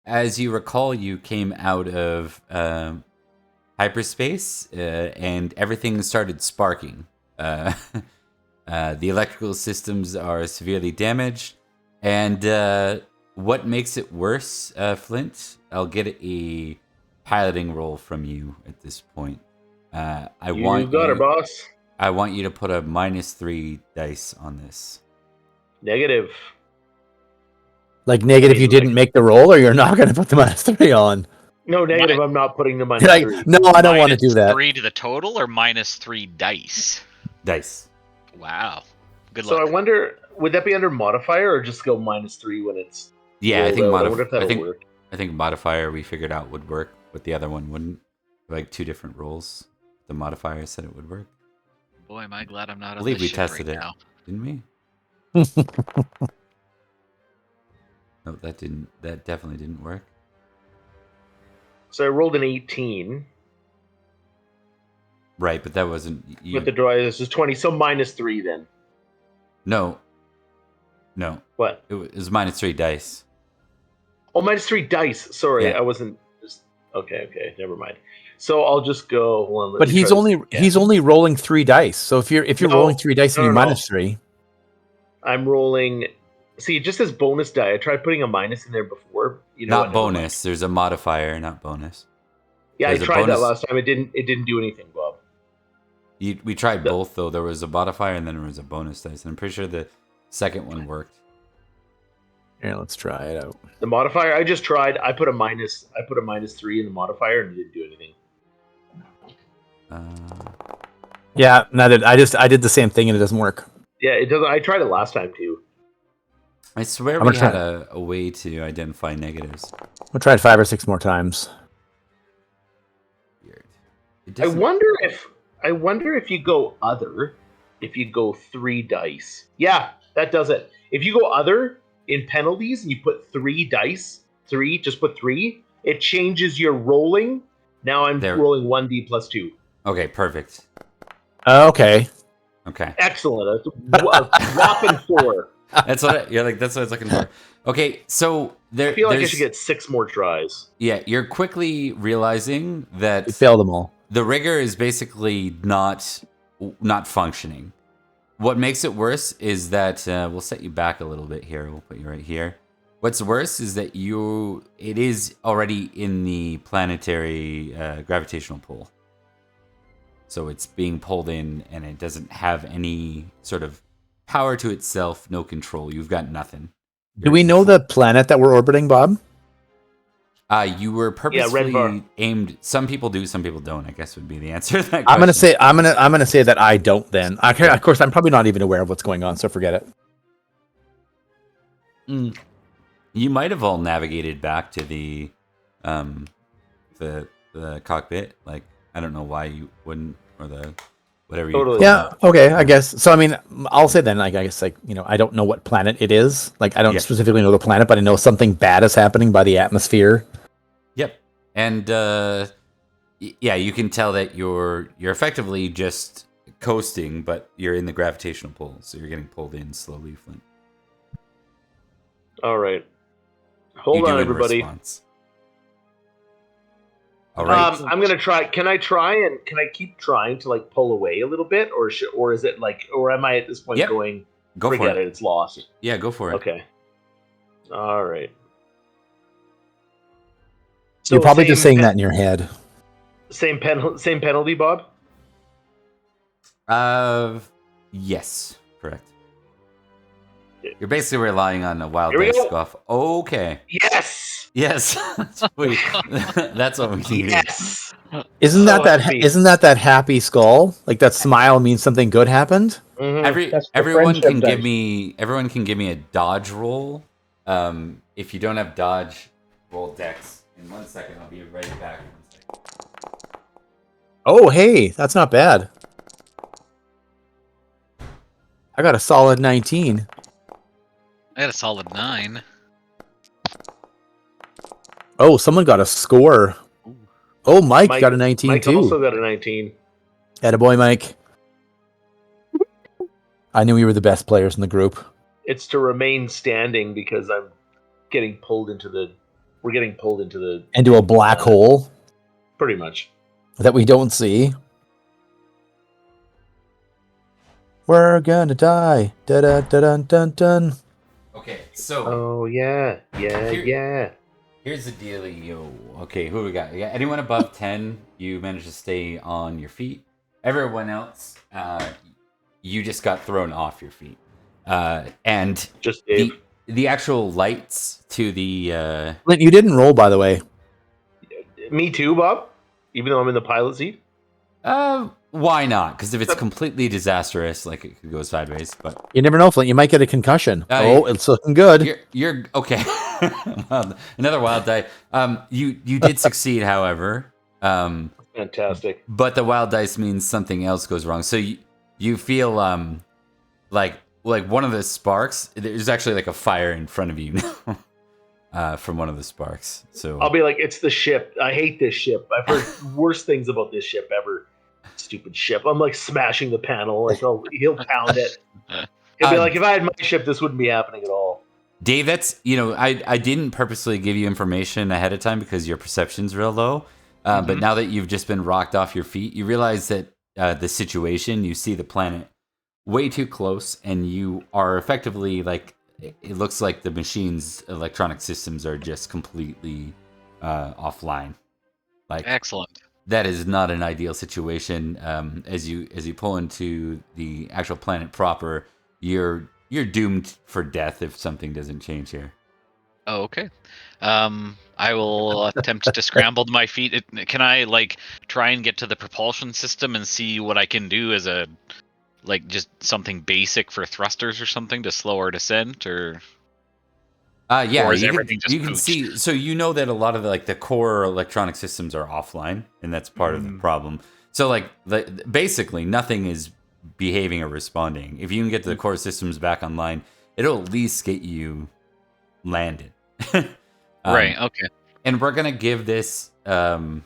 as you recall, you came out of hyperspace and everything started sparking. The electrical systems are severely damaged. And what makes it worse, Flint? I'll get a piloting roll from you at this point. I want you to put a -3 dice on this. Negative. Like negative, you didn't make the roll, or you're not going to put the -3 on? No, negative. I'm not putting the -3. No, I don't want to do that. -3 to the total, or -3 dice? Dice. Wow. Good luck. So I wonder, would that be under modifier, or just go -3 when it's? Yeah, I think work. I think modifier we figured out would work, but the other one wouldn't. Like 2 different rolls. The modifier said it would work. Boy, am I glad I'm not on I believe this we ship tested right it, now. didn't we? No, that didn't. That definitely didn't work. So I rolled an 18. Right, but that wasn't. With the droid, this is 20. So -3 then. No. What? It was -3 dice. Oh, -3 dice. Sorry, Yeah. I wasn't. Okay, never mind. So I'll just go. But he's only rolling 3 dice. So if you're rolling 3 dice and you're -3, I'm rolling. See, it just says bonus die. I tried putting a minus in there before. Not bonus. There's a modifier, not bonus. Yeah, I tried that last time. It didn't do anything, Bob. We tried both though. There was a modifier and then there was a bonus dice. And I'm pretty sure the second one worked. Yeah, let's try it out. The modifier, I just tried. I put a -3 in the modifier and it didn't do anything. Yeah, neither. I did the same thing and it doesn't work. Yeah, it doesn't. I tried it last time too. I swear we had a way to identify negatives. We'll try it 5 or 6 more times. Weird. I wonder if you go other, if you go 3 dice. Yeah, that does it. If you go other in penalties and you put 3 dice, just put 3, it changes your rolling. Now I'm rolling 1d plus 2. Okay, perfect. Okay. Excellent. A whopping 4. That's what I was looking for. Okay, so I feel like I should get 6 more tries. Yeah, you're quickly realizing that you failed them all. The rigger is basically not functioning. What makes it worse is that we'll set you back a little bit here. We'll put you right here. What's worse is that it is already in the planetary gravitational pull. So it's being pulled in and it doesn't have any sort of power to itself, no control. You've got nothing. Do we know the planet that we're orbiting, Bob? You were purposefully aimed. Some people do, some people don't. I guess would be the answer to that question. I'm gonna say that I don't. Then, of course, I'm probably not even aware of what's going on, so forget it. You might have all navigated back to the cockpit. Like, I don't know why you wouldn't, or the whatever. Totally. Yeah. Okay. I guess. So I mean, I'll say then. Like, I guess, I don't know what planet it is. Like, I don't specifically know the planet, but I know something bad is happening by the atmosphere. Yep. And you can tell that you're effectively just coasting, but you're in the gravitational pull, so you're getting pulled in slowly, Flint. All right. Hold on, everybody. All right. I'm gonna try. Can I keep trying to pull away a little bit, or is it or am I at this point going? Go for it. It's lost. Yeah, go for it. Okay. All right. So you're probably just saying that in your head. Same penalty, Bob? Yes, correct. You're basically relying on a wild dice scuff. Okay. Yes. That's what we need. Yes. Isn't that happy skull? Like, that smile means something good happened? Mm-hmm. Everyone can give me a dodge roll. If you don't have dodge, roll dex. In 1 second, I'll be right back. Oh, hey, that's not bad. I got a solid 19. I had a solid 9. Oh, someone got a score. Oh, Mike got a 19 too. Mike also got a 19. Attaboy, Mike. I knew we were the best players in the group. It's to remain standing because I'm getting pulled into the We're getting pulled into the Into a black hole pretty much. that we don't see. We're gonna die. Da da da dun dun dun. Okay, so Oh yeah, yeah. here's the dealio. Okay, who we got? Yeah, anyone above 10, you managed to stay on your feet. Everyone else, you just got thrown off your feet. And Just Dave. the actual lights to the Flint, you didn't roll, by the way. Me too, Bob. Even though I'm in the pilot seat. why not? Because if it's completely disastrous, like it could go sideways. But You never know, Flint. You might get a concussion. It's looking good. you're okay. Well, another wild die. You did succeed, however. Fantastic. But the wild dice means something else goes wrong. So you feel like one of the sparks. There's actually like a fire in front of you from one of the sparks. So I'll be like, it's the ship. I hate this ship. I've heard worse things about this ship ever. Stupid ship. I'm like smashing the panel. Like, oh, he'll pound it. He'll be like, if I had my ship, this wouldn't be happening at all. Dave, that's I didn't purposely give you information ahead of time because your perception's real low. But now that you've just been rocked off your feet, you realize that the situation, you see the planet way too close, and you are effectively like, it looks like the machine's electronic systems are just completely offline. Like, Excellent. that is not an ideal situation. As you pull into the actual planet proper, you're doomed for death if something doesn't change here. Oh, okay. I will attempt to scramble to my feet. Can I like try and get to the propulsion system and see what I can do as a just something basic for thrusters or something to slow our descent, or yeah, or is you everything can, just you can pooched? see. So you know that a lot of the core electronic systems are offline, and that's part of the problem. So basically, nothing is behaving or responding. If you can get the core systems back online, it'll at least get you landed. Right. Okay. And we're gonna give this 5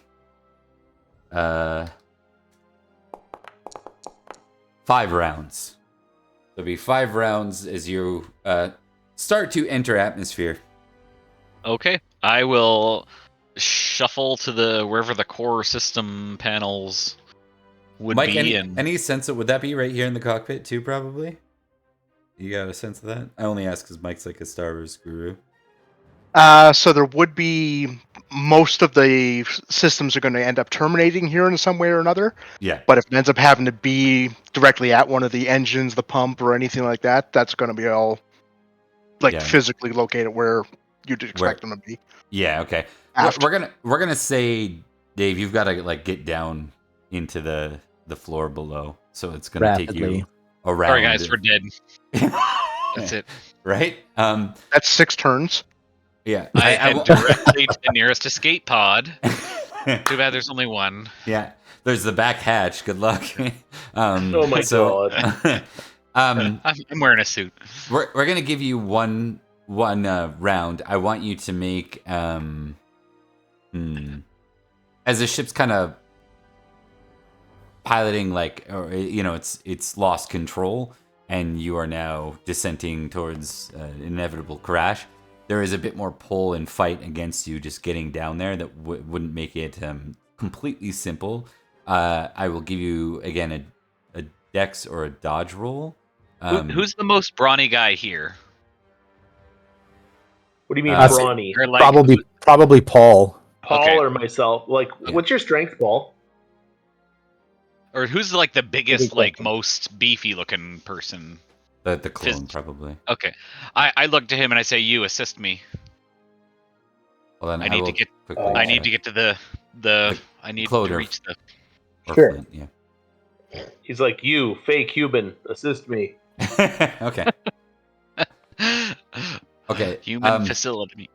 rounds. There'll be 5 rounds as you start to enter atmosphere. Okay. I will shuffle to wherever the core system panels would Mike, be. any sense of, would that be right here in the cockpit too? Probably. You got a sense of that? I only ask because Mike's like a Star Wars guru. So there would be, most of the systems are going to end up terminating here in some way or another. Yeah. But if it ends up having to be directly at one of the engines, the pump, or anything like that, that's going to be all physically located where you'd expect them to be. Yeah. Okay. Aft. We're gonna say, Dave, you've got to get down into the floor below, so it's gonna take you around. Sorry, guys, we're dead. That's it. Right? That's 6 turns. Yeah. I head directly to the nearest escape pod. Too bad there's only one. Yeah. There's the back hatch. Good luck. Oh my god. I'm wearing a suit. We're gonna give you one round. I want you to make as the ship's kind of piloting, it's lost control, and you are now descending towards inevitable crash. There is a bit more pull and fight against you just getting down there that wouldn't make it completely simple. I will give you again a dex or a dodge roll. Who's the most brawny guy here? What do you mean brawny? Or Probably Paul. Paul Okay. or myself? What's your strength, Paul? Or who's the biggest, most beefy looking person? The clone, probably. Okay. I look to him and I say, "You assist me. Well, then I need to get to the I need Claude to or- reach the or Sure. Flint, yeah. He's like, you, fake human, assist me. Okay. Okay. human facility."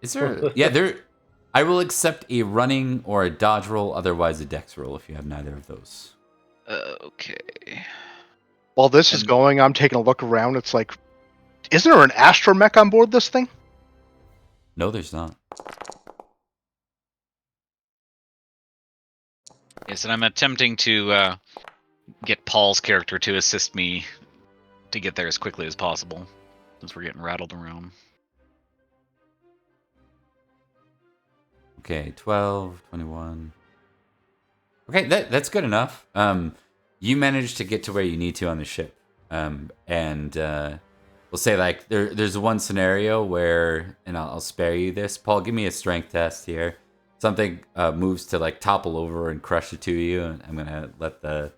Is there? Yeah, there. I will accept a running or a dodge roll, otherwise a dex roll if you have neither of those. Okay. While this is going, I'm taking a look around. It's like, isn't there an astromech on board this thing? No, there's not. Yes, and I'm attempting to get Paul's character to assist me to get there as quickly as possible, since we're getting rattled around. Okay, 12, 21. Okay, that's good enough. You managed to get to where you need to on the ship. And we'll say like there's one scenario where, and I'll spare you this. Paul, give me a strength test here. Something moves to like topple over and crush it to you, and I'm gonna let the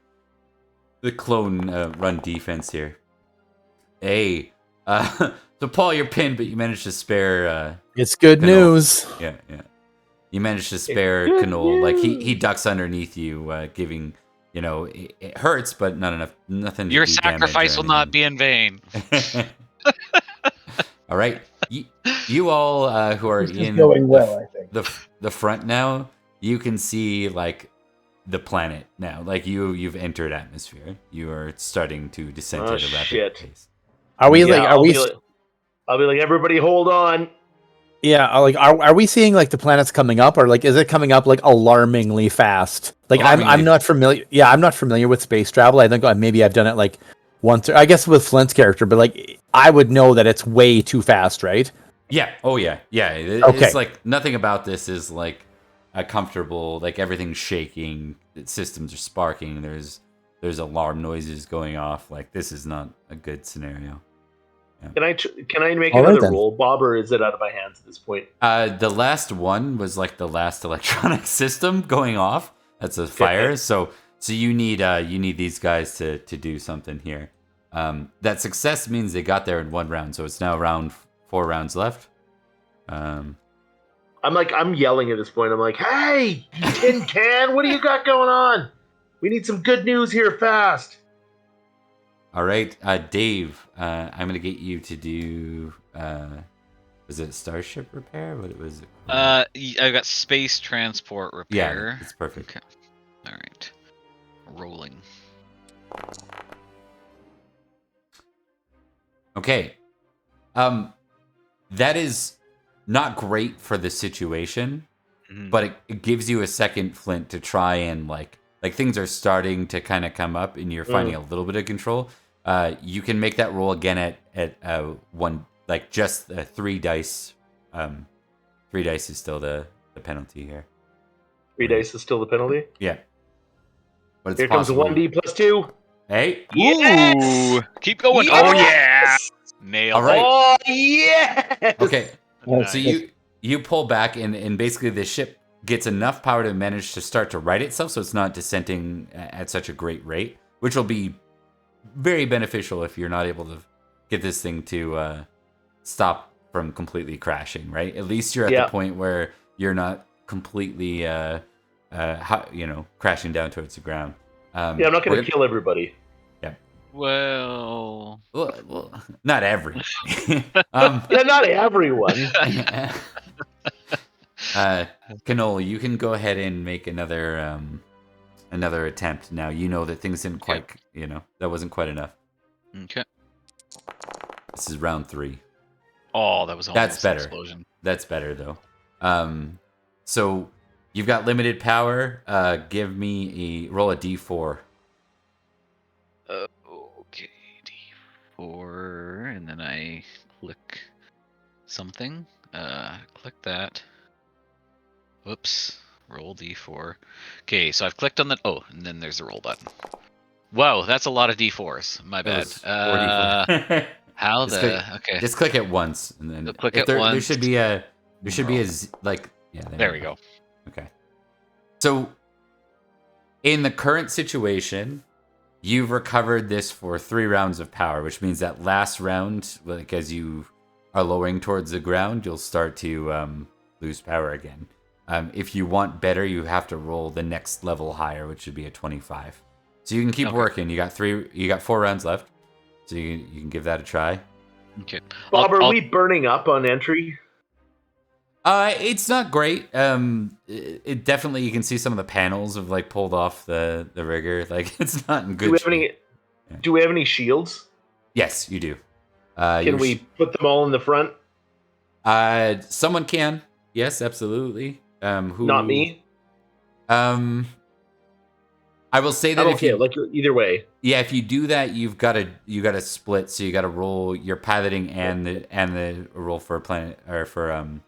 clone run defense here. Hey, so Paul, you're pinned, but you managed to spare. It's good Kanol. news. Yeah. You managed to spare Kanol. Like he ducks underneath you, giving. It hurts, but not enough. Nothing. Your to do damage sacrifice or will not be in vain. All right, you all who are This is in going well, I think. the front now, you can see like the planet now. Like you've entered atmosphere. You are starting to descend at a rapid shit. pace. Are we Yeah, like? Are we? I'll be like, everybody, hold on. Yeah, are we seeing like the planets coming up, or like is it coming up like alarmingly fast? Like I'm not familiar. Yeah, I'm not familiar with space travel. I think maybe I've done it like once. I guess with Flint's character, but like I would know that it's way too fast, right? Yeah. Oh yeah. Yeah. Okay. It's like nothing about this is like a comfortable. Like everything's shaking. The systems are sparking. There's alarm noises going off. Like this is not a good scenario. Can I make All right, another then. roll, Bob, or is it out of my hands at this point? The last one was like the last electronic system going off. That's a fire. So you need these guys to do something here. That success means they got there in 1 round. So it's now 4 rounds left. I'm yelling at this point. I'm like, hey, you tin can, what do you got going on? We need some good news here fast. All right, Dave. I'm gonna get you to do. Was it starship repair? What was it? I've got space transport repair. Yeah, it's perfect. Okay. All right. Rolling. Okay. That is not great for the situation, but it gives you a second, Flint, to try and like things are starting to kind of come up, and you're finding a little bit of control. You can make that roll again at 1, like just 3 dice. 3 dice is still the penalty here. 3 dice is still the penalty. Yeah. But it's Here comes possible. 1d plus 2. Hey. Ooh, keep going. Yes! Oh yeah, nailed All right. Oh yes. Okay. Nice. So you pull back, and basically the ship gets enough power to manage to start to right itself, so it's not descending at such a great rate, which will be very beneficial if you're not able to get this thing to stop from completely crashing, right? At least you're at the point where you're not completely crashing down towards the ground. I'm not going to kill everybody. Well, not every. Yeah, not everyone. Kanol, you can go ahead and make another attempt. Now you know that things didn't quite, that wasn't quite enough. Okay. This is round 3. Oh, that was almost That's better. An explosion. That's better though. So you've got limited power. Give me roll a d4. Okay, D4, and then I click something. Click that. Whoops. Roll D4. Okay, so I've clicked on the. Oh, and then there's the roll button. Whoa, that's a lot of D4s. My bad. How Just the? click, Okay. Just click it once, and then So click it there once. should be a like yeah. There we go. Okay. So in the current situation, you've recovered this for 3 rounds of power, which means that last round, like as you are lowering towards the ground, you'll start to lose power again. If you want better, you have to roll the next level higher, which would be a 25. So you can keep working. You got 4 rounds left, so you can give that a try. Okay. Bob, are we burning up on entry? It's not great. It definitely, you can see some of the panels have like pulled off the rigger. Like it's not in good shape. Do we have any shields? Yes, you do. Can we put them all in the front? Someone can. Yes, absolutely. Not me. I will say that I'm okay, like either way. Yeah, if you do that, you got to split. So you got to roll your piloting and the roll for a planet or for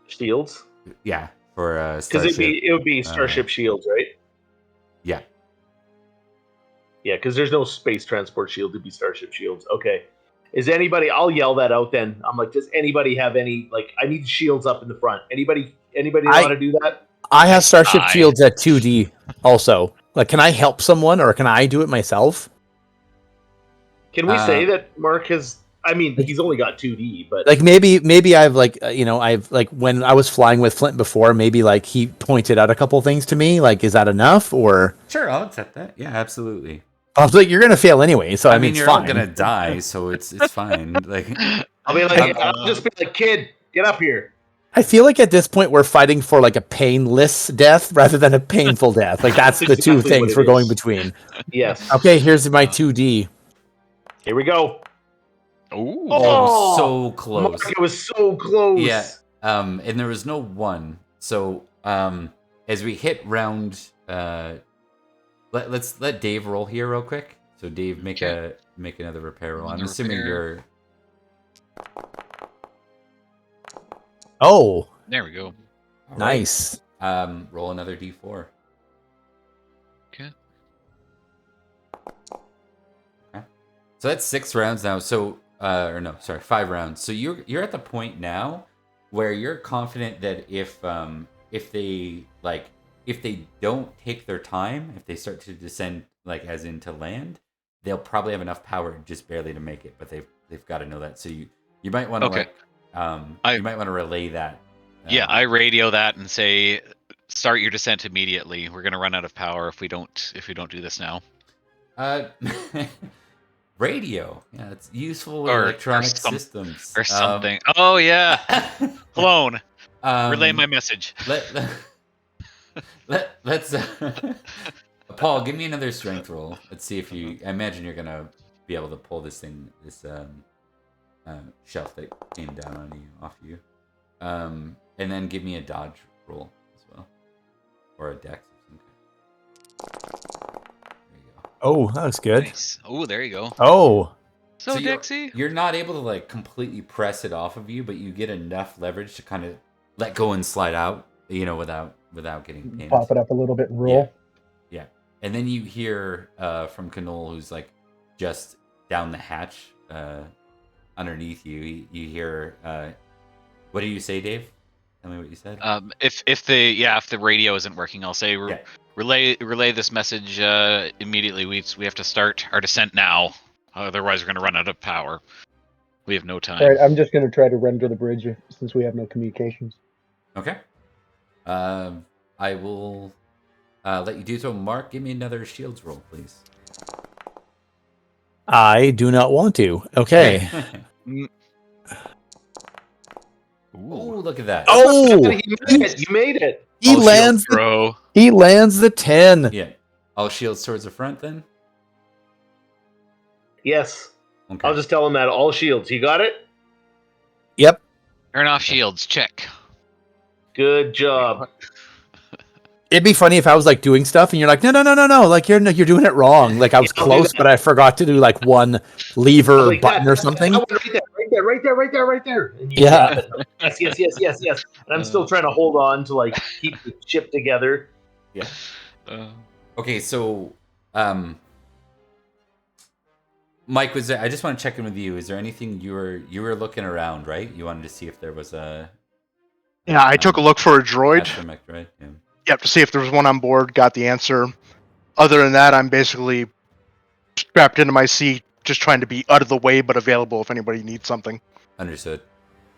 shields. Yeah. for Because Starship. it would be Starship shields, right? Yeah. Yeah, because there's no space transport shield to be Starship shields. Okay. Is anybody? I'll yell that out then. I'm like, does anybody have any? Like, I need shields up in the front. Anybody know how to do that? I have Starship shields at 2D also. Like, can I help someone or can I do it myself? Can we say that Mark has? I mean, he's only got 2D, but like maybe I've like I've like when I was flying with Flint before, maybe like he pointed out a couple things to me. Like, is that enough or? Sure, I'll accept that. Yeah, absolutely. I was like, you're gonna fail anyway, so I mean, you're it's fine. all gonna die, so it's fine. Like, I'll be like, I'll just be like, kid, get up here. I feel like at this point we're fighting for like a painless death rather than a painful death. Like that's the two things we're going between. Yes. Okay, here's my 2D. Here we go. Ooh. Oh, so close. Mark, it was so close. Yeah. And there was no one. So as we hit round, let's let Dave roll here real quick. So Dave, make another repair roll. I'm assuming you're. Oh. There we go. All nice. Right. Roll another D4. Okay. So that's 6 rounds now. So or no, sorry, 5 rounds. So you're at the point now where you're confident that if they don't take their time, if they start to descend like as into land, they'll probably have enough power just barely to make it. But they've got to know that. So you might want to you might want to relay that. Yeah, I radio that and say, start your descent immediately. We're gonna run out of power if we don't do this now. Radio. Yeah, it's useful with electronic systems. Or something. Oh, yeah. Clone. Relay my message. Let's... Paul, give me another strength roll. Let's see if you... I imagine you're going to be able to pull this shelf that came down on you, off you. And then give me a dodge roll as well. Or a dex or something. Oh, that was good. Nice. Oh, there you go. Oh. So Dexy. You're not able to like completely press it off of you, but you get enough leverage to kind of let go and slide out, without getting pinned. Pop it up a little bit and roll. Yeah. And then you hear from Kanol, who's like just down the hatch underneath you. You hear what do you say, Dave? Tell me what you said. If the radio isn't working, I'll say relay this message immediately. We have to start our descent now. Otherwise, we're going to run out of power. We have no time. All right, I'm just going to try to render the bridge since we have no communications. Okay. I will let you do so. Mark, give me another shields roll, please. I do not want to. Okay. Oh, look at that. Oh! You made it. He lands the 10. Yeah. All shields towards the front then? Yes. Okay. I'll just tell him that. All shields. You got it? Yep. Turn off shields. Check. Good job. It'd be funny if I was like doing stuff and you're like, no, like you're doing it wrong. Like I was close, but I forgot to do like one lever or button or something. Right there. And yeah. Yes. And I'm still trying to hold on to like keep the ship together. Yeah. Okay, so Mike, I just want to check in with you. Is there anything you were looking around, right? You wanted to see if there was a... Yeah, I took a look for a droid. Astromech, right? Yeah. Yep, to see if there was one on board, got the answer. Other than that, I'm basically strapped into my seat, just trying to be out of the way, but available if anybody needs something. Understood.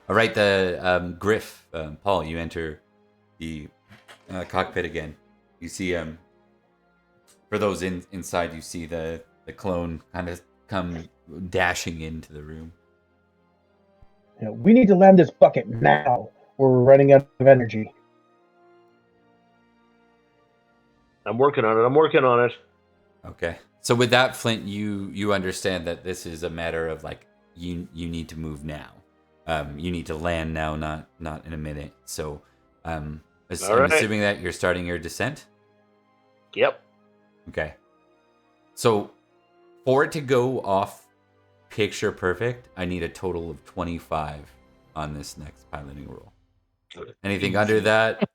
All right, the Griff, Paul, you enter the cockpit again. You see, for those inside, you see the clone kind of come dashing into the room. Yeah, we need to land this bucket now, or we're running out of energy. I'm working on it. Okay. So with that, Flint, you understand that this is a matter of like you need to move now. You need to land now, not in a minute. So I'm assuming that you're starting your descent? Yep. Okay. So for it to go off picture perfect, I need a total of 25 on this next piloting roll. Anything under that,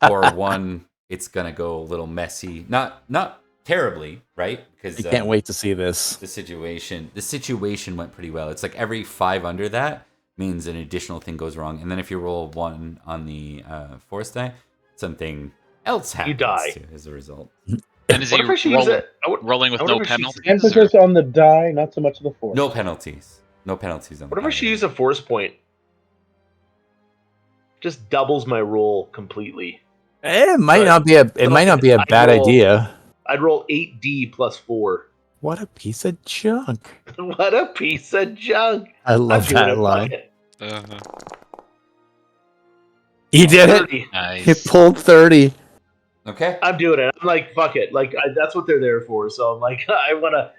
or 1, it's gonna go a little messy. Not terribly, right? Because I can't wait to see this. The situation went pretty well. It's like every 5 under that means an additional thing goes wrong, and then if you roll 1 on the force die, something else happens too, as a result. And is he rolling with no penalties? Emphasis on the die, not so much the force. No penalties. No penalties on. What if I should use a force point? Just doubles my roll completely. It might not be a bad idea. I'd roll 8d plus 4. What a piece of junk! What a piece of junk! I love that line. Uh-huh. He did 30. it. Nice. He pulled 30. Okay. I'm doing it. I'm like, fuck it. Like that's what they're there for. So I'm like, I wanna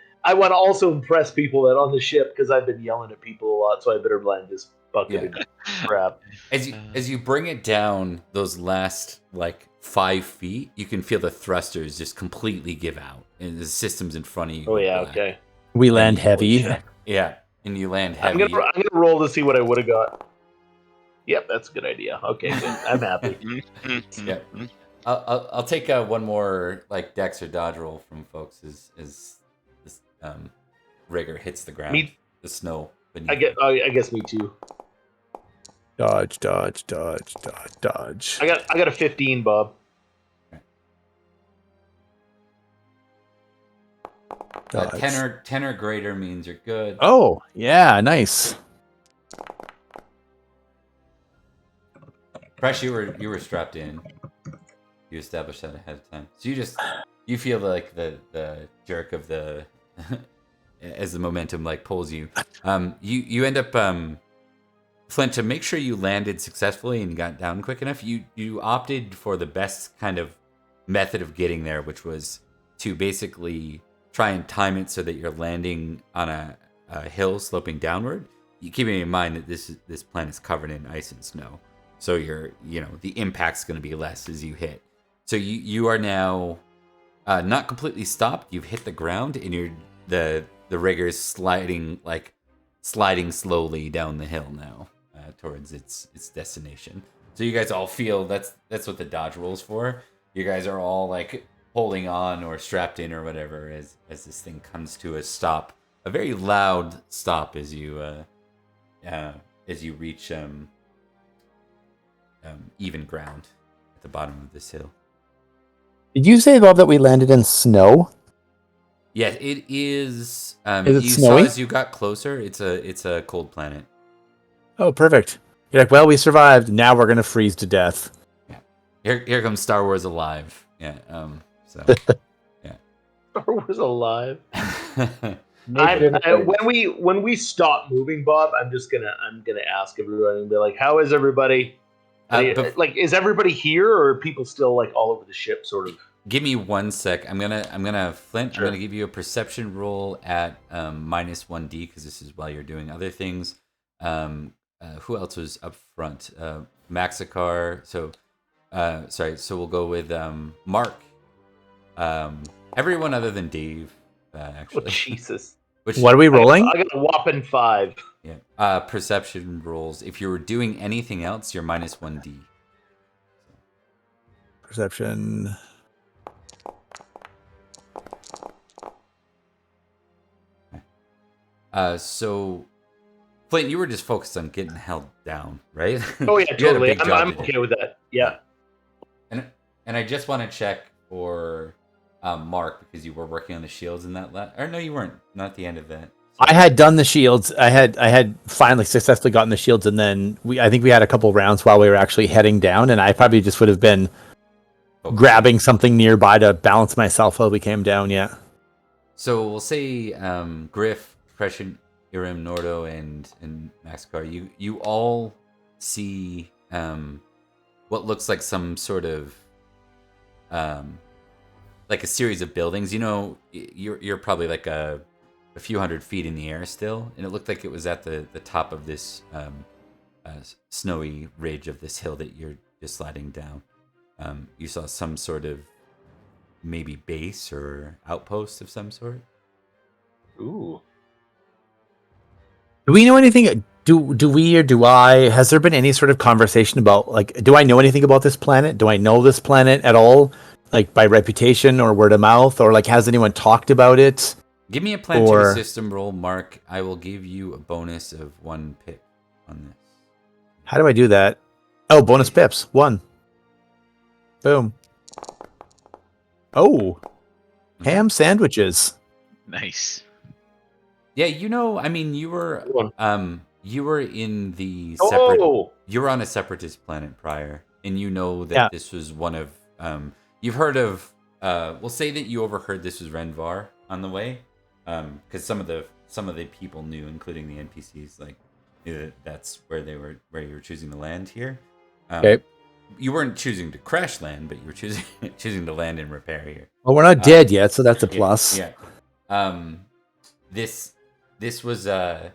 also impress people that on the ship because I've been yelling at people a lot. So I better land this bucket of crap. As you bring it down those last like 5 feet, you can feel the thrusters just completely give out, and the systems in front of you. Oh yeah, okay. We land heavy. Yeah, and you land heavy. I'm gonna roll to see what I would have got. Yep, that's a good idea. Okay, good. I'm happy. Yeah. I'll take one more like dex or dodge roll from folks as this rigger hits the ground. The snow beneath. I guess me too. Dodge. I got a 15, Bob. Dodge. 10 or greater means you're good. Oh, yeah, nice. Presh, you were strapped in. You established that ahead of time. So you feel like the jerk of the as the momentum like pulls you. You end up Flint, to make sure you landed successfully and got down quick enough, you opted for the best kind of method of getting there, which was to basically try and time it so that you're landing on a hill sloping downward. You keeping in mind that this planet's covered in ice and snow, so the impact's going to be less as you hit. So you are now not completely stopped. You've hit the ground, and the rigger's sliding slowly down the hill now towards its destination. So you guys all feel that's what the dodge roll's for. You guys are all like holding on or strapped in or whatever as this thing comes to a stop, a very loud stop as you reach even ground at the bottom of this hill. Did you say, Bob, that we landed in snow? Yeah, it is. Is it you snowy? saw as you got closer. It's a cold planet. Oh, perfect. You're like, well, we survived. Now we're gonna freeze to death. Yeah. Here comes Star Wars alive. Yeah. So. Yeah. Star Wars alive. When when we stop moving, Bob, I'm gonna ask everyone and be like, "How is everybody? Is everybody here, or are people still like all over the ship, sort of?" Give me 1 sec. I'm gonna Flint. Sure. I'm gonna give you a perception roll at -1d because this is while you're doing other things. Who else was up front? Maxikar. So, sorry. So we'll go with Mark. Everyone other than Dave, actually. Oh, Jesus. What are we rolling? I got a whopping 5. Yeah. Perception rolls. If you were doing anything else, you're -1d. Perception. So, Flint, you were just focused on getting held down, right? Oh yeah, You had a totally. big job I'm to do. okay with that. Yeah. And I just want to check for Mark because you were working on the shields in that or no, you weren't. Not at the end of that. I had done the shields. I had finally successfully gotten the shields, and then I think we had a couple rounds while we were actually heading down, and I probably just would have been grabbing something nearby to balance myself while we came down. Yeah. So we'll say Griff, Presh'irem'nordo, and Maxikar. You all see what looks like some sort of like a series of buildings. You know, you're probably like a few hundred feet in the air still, and it looked like it was at the top of this snowy ridge of this hill that you're just sliding down. You saw some sort of maybe base or outpost of some sort. Ooh. Do we know anything Do we or do I? Has there been any sort of conversation about like? Do I know anything about this planet? Do I know this planet at all? Like by reputation or word of mouth, or like has anyone talked about it? Give me a planetary system roll, Mark. I will give you a bonus of 1 pip on this. How do I do that? Oh, bonus pips. 1. Boom. Oh, ham sandwiches. Nice. Yeah, I mean, you were in the you were on a separatist planet prior, and you know that this was one of you've heard of we'll say that you overheard this was Rhen Var on the way, because some of the people knew, including the NPCs, like knew that that's where you were choosing to land here. Okay. You weren't choosing to crash land, but you were choosing to land and repair here. Well, we're not dead yet, so that's a plus. Yeah. This was a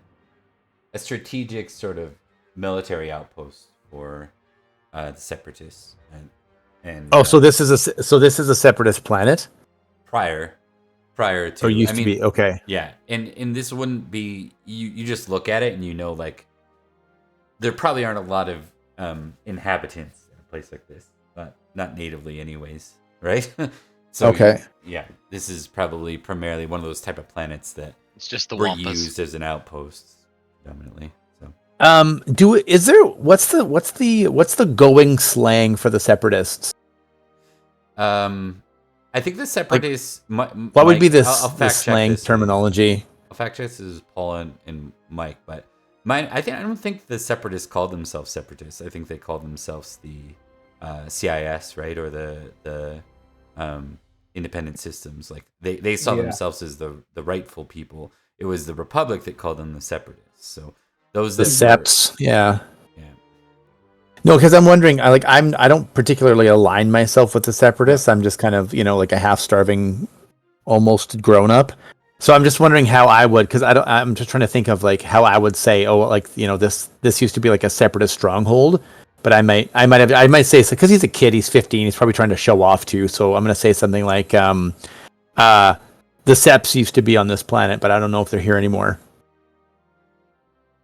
strategic sort of military outpost for the separatists, and so this is a separatist planet. Prior to, or used to be, okay. Yeah, and this wouldn't be. You just look at it and you know, like, there probably aren't a lot of inhabitants in a place like this, not natively, anyways, right? So okay. This is probably primarily one of those type of planets that it's just the were Wampas. used as an outpost, predominantly. So, what's the going slang for the separatists? I think the separatists. What would be the slang terminology? I'll fact check this is Paul and Mike, but I don't think the separatists called themselves separatists. I think they called themselves the CIS, right, or the independent systems. Like they saw themselves as the rightful people. It was the Republic that called them the separatists. So those the Seps, yeah. No, because I'm wondering. I don't particularly align myself with the separatists. I'm just kind of like a half starving, almost grown up. So I'm just wondering how I would, because I'm just trying to think of like how I would say, this used to be like a separatist stronghold. But I might say, because he's a kid, he's 15, he's probably trying to show off too. So I'm going to say something like, the Seps used to be on this planet, but I don't know if they're here anymore.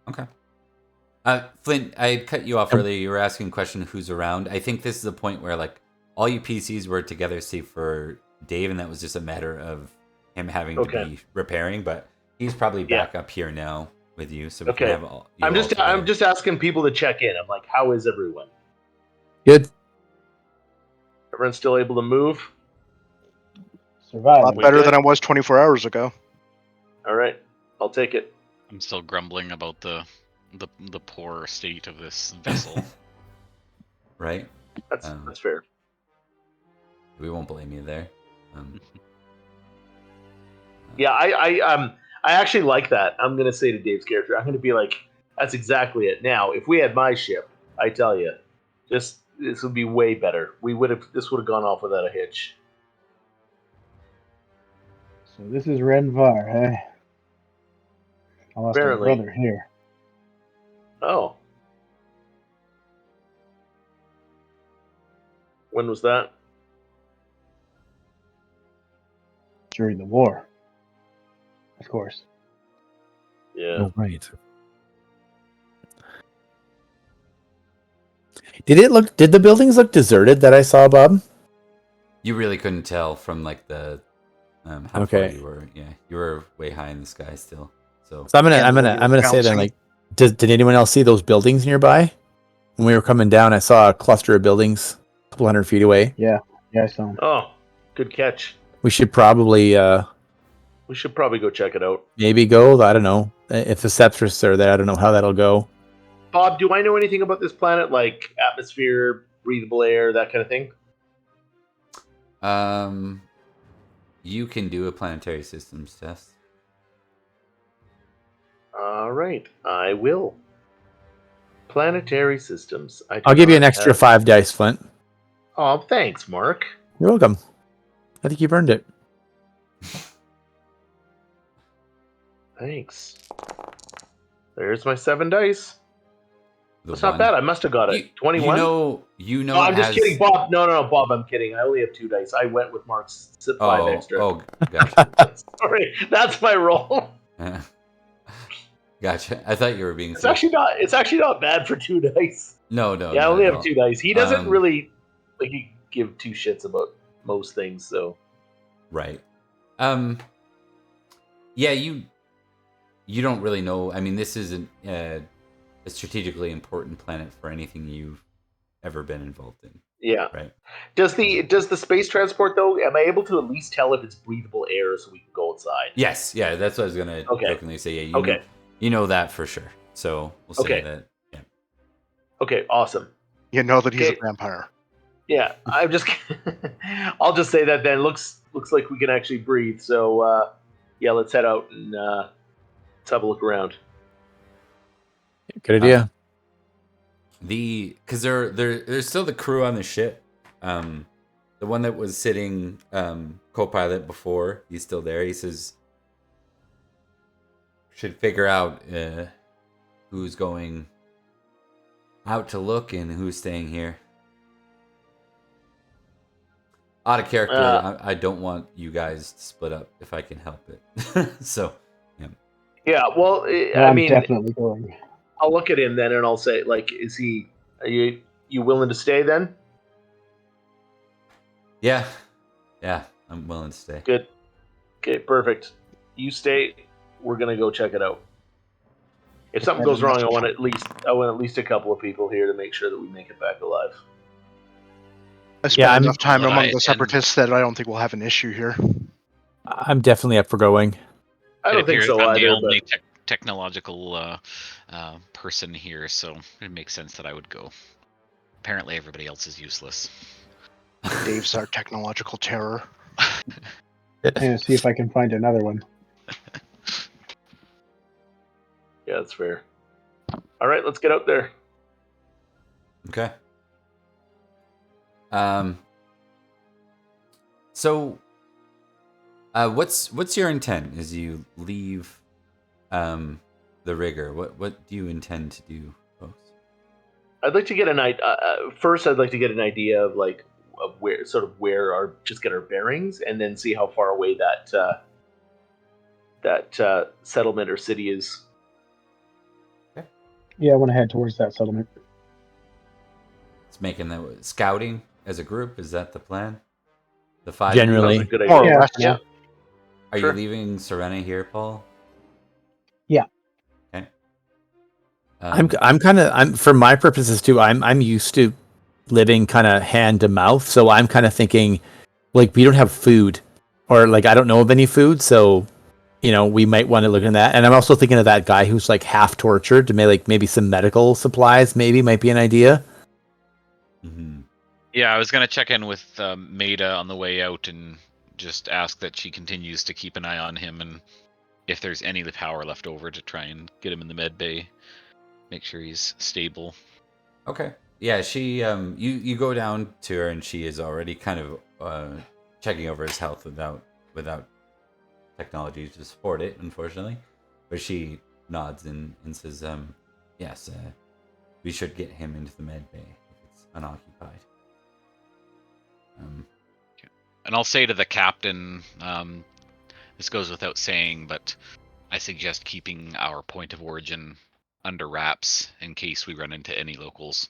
Okay. Flint, I cut you off earlier. You were asking a question, who's around. I think this is the point where like all you PCs were together, save for Dave, and that was just a matter of him having to be repairing. But he's probably back up here now with you, so we can have all. I'm just asking people to check in. I'm like, how is everyone? Good. Everyone's still able to move? Survive. A lot better than I was 24 hours ago. All right, I'll take it. I'm still grumbling about the poor state of this vessel. Right? That's fair. We won't blame you there. Yeah, I actually like that. I'm gonna say to Dave's character, I'm gonna be like, that's exactly it. Now, if we had my ship, I tell you, this would be way better. This would have gone off without a hitch. So this is Rhen Var, eh? I lost my Apparently. brother here. Oh. When was that? During the war. Of course. Yeah. Oh, right. Did the buildings look deserted that I saw, Bob? You really couldn't tell from like the how far you were. Yeah, you were way high in the sky still. So I'm gonna say then, like, did anyone else see those buildings nearby? When we were coming down, I saw a cluster of buildings a couple 100 feet away. Yeah, I saw them. Oh, good catch. We should probably go check it out. maybe go. I don't know if the Septris are there. I don't know how that'll go. Bob, do I know anything about this planet, like atmosphere, breathable air, that kind of thing? You can do a planetary systems test. All right, I will. Planetary systems. I'll give you an extra 5 dice, Flint. Oh, thanks, Mark. You're welcome. I think you've earned it. Thanks. There's my 7 dice. That's one. not bad. I must have got it. 21? You know. No, I'm just kidding, Bob. No, Bob, I'm kidding. I only have 2 dice. I went with Mark's 5 extra. Oh, gotcha. Sorry, that's my roll. Gotcha. I thought you were being. It's actually not. It's actually not bad for 2 dice. No. Yeah, I only have 2 dice. He doesn't Um, really give 2 shits about most things. So right. Yeah, you don't really know. I mean, this isn't a strategically important planet for anything you've ever been involved in. yeah. Right. Does the space transport though? Am I able to at least tell if it's breathable air so we can go outside? Yes. Yeah, that's what I was gonna jokingly say. Yeah, you know that for sure. So we'll say that. Yeah. Okay. Awesome. You know that he's a vampire. Yeah, I'm just. I'll just say that then. Looks like we can actually breathe. So yeah, let's head out and let's have a look around. Good idea. Because there's still the crew on the ship. The one that was sitting co-pilot before, he's still there. He says, should figure out who's going out to look and who's staying here. Out of character, I don't want you guys to split up if I can help it. So, yeah. Yeah, well, I I'm mean, definitely going. I'll look at him then and I'll say, like, is he? Are you willing to stay then? Yeah, I'm willing to stay. Good. Okay, perfect. You stay. We're gonna go check it out. If something goes wrong, I want at least a couple of people here to make sure that we make it back alive. I spent enough time But among the separatists that I don't think we'll have an issue here. I'm definitely up for going. I don't think so I'm either. the only But technological person here, so it makes sense that I would go. Apparently, everybody else is useless. Dave's our technological terror. Yeah, see if I can find another one. yeah, that's fair. All right, let's get out there. Okay. So, what's your intent as you leave, the rigger? What do you intend to do, folks? I'd like to get an idea. First, I'd like to get an idea of where our just get our bearings, and then see how far away that settlement or city is. Okay. Yeah, I want to head towards that settlement. It's making the scouting as a group. Is that the plan? The 5 Generally. Sounds a good idea. Yeah. Are Sure. you leaving Sirena here, Paul? Yeah. Okay. I'm for my purposes too. I'm used to living kind of hand to mouth, so I'm kind of thinking like we don't have food, or like I don't know of any food, so we might want to look into that. And I'm also thinking of that guy who's like half tortured to maybe some medical supplies might be an idea. Mm-hmm. Yeah, I was gonna check in with Maida on the way out and just ask that she continues to keep an eye on him, and if there's any of the power left over to try and get him in the med bay, make sure he's stable. Okay. Yeah, she you go down to her and she is already kind of checking over his health without technology to support it, unfortunately. But she nods and says, yes, we should get him into the med bay if it's unoccupied. And I'll say to the captain, this goes without saying, but I suggest keeping our point of origin under wraps in case we run into any locals.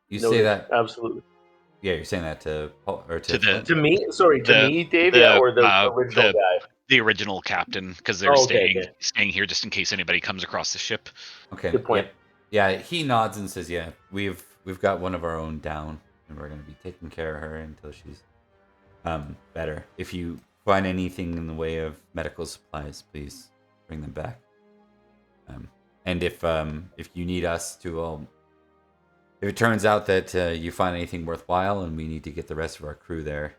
You say that? Absolutely. Yeah, you're saying that to Paul or to Flint? To me? Sorry, to me, Dave, or the original guy? The original captain, because they're staying here just in case anybody comes across the ship. Okay. Good point. Yep. Yeah, he nods and says, "Yeah, we've got one of our own down, and we're going to be taking care of her until she's better. If you find anything in the way of medical supplies, please bring them back. And if you need us to, if it turns out that you find anything worthwhile and we need to get the rest of our crew there,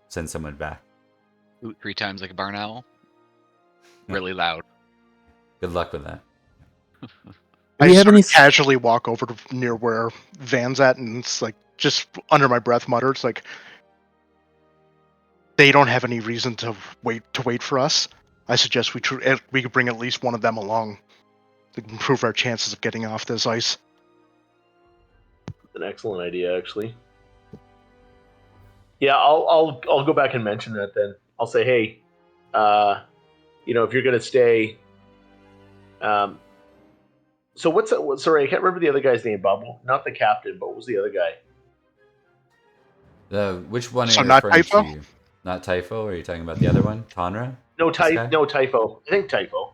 send someone back. 3 times like a barn owl. Really loud. Good luck with that." I sort of casually walk over to near where Vaan's at, and it's like just under my breath mutter, it's like they don't have any reason to wait for us. I suggest we could bring at least one of them along to improve our chances of getting off this ice. An excellent idea, actually. Yeah, I'll go back and mention that then. I'll say, hey, if you're gonna stay. So what's that? Sorry, I can't remember the other guy's name. Bubble, not the captain, but what was the other guy? Which one So are you not referring Typho? to? Not Typho? Or are you talking about the other one, Tonra? No, This guy? no Typho. I think Typho.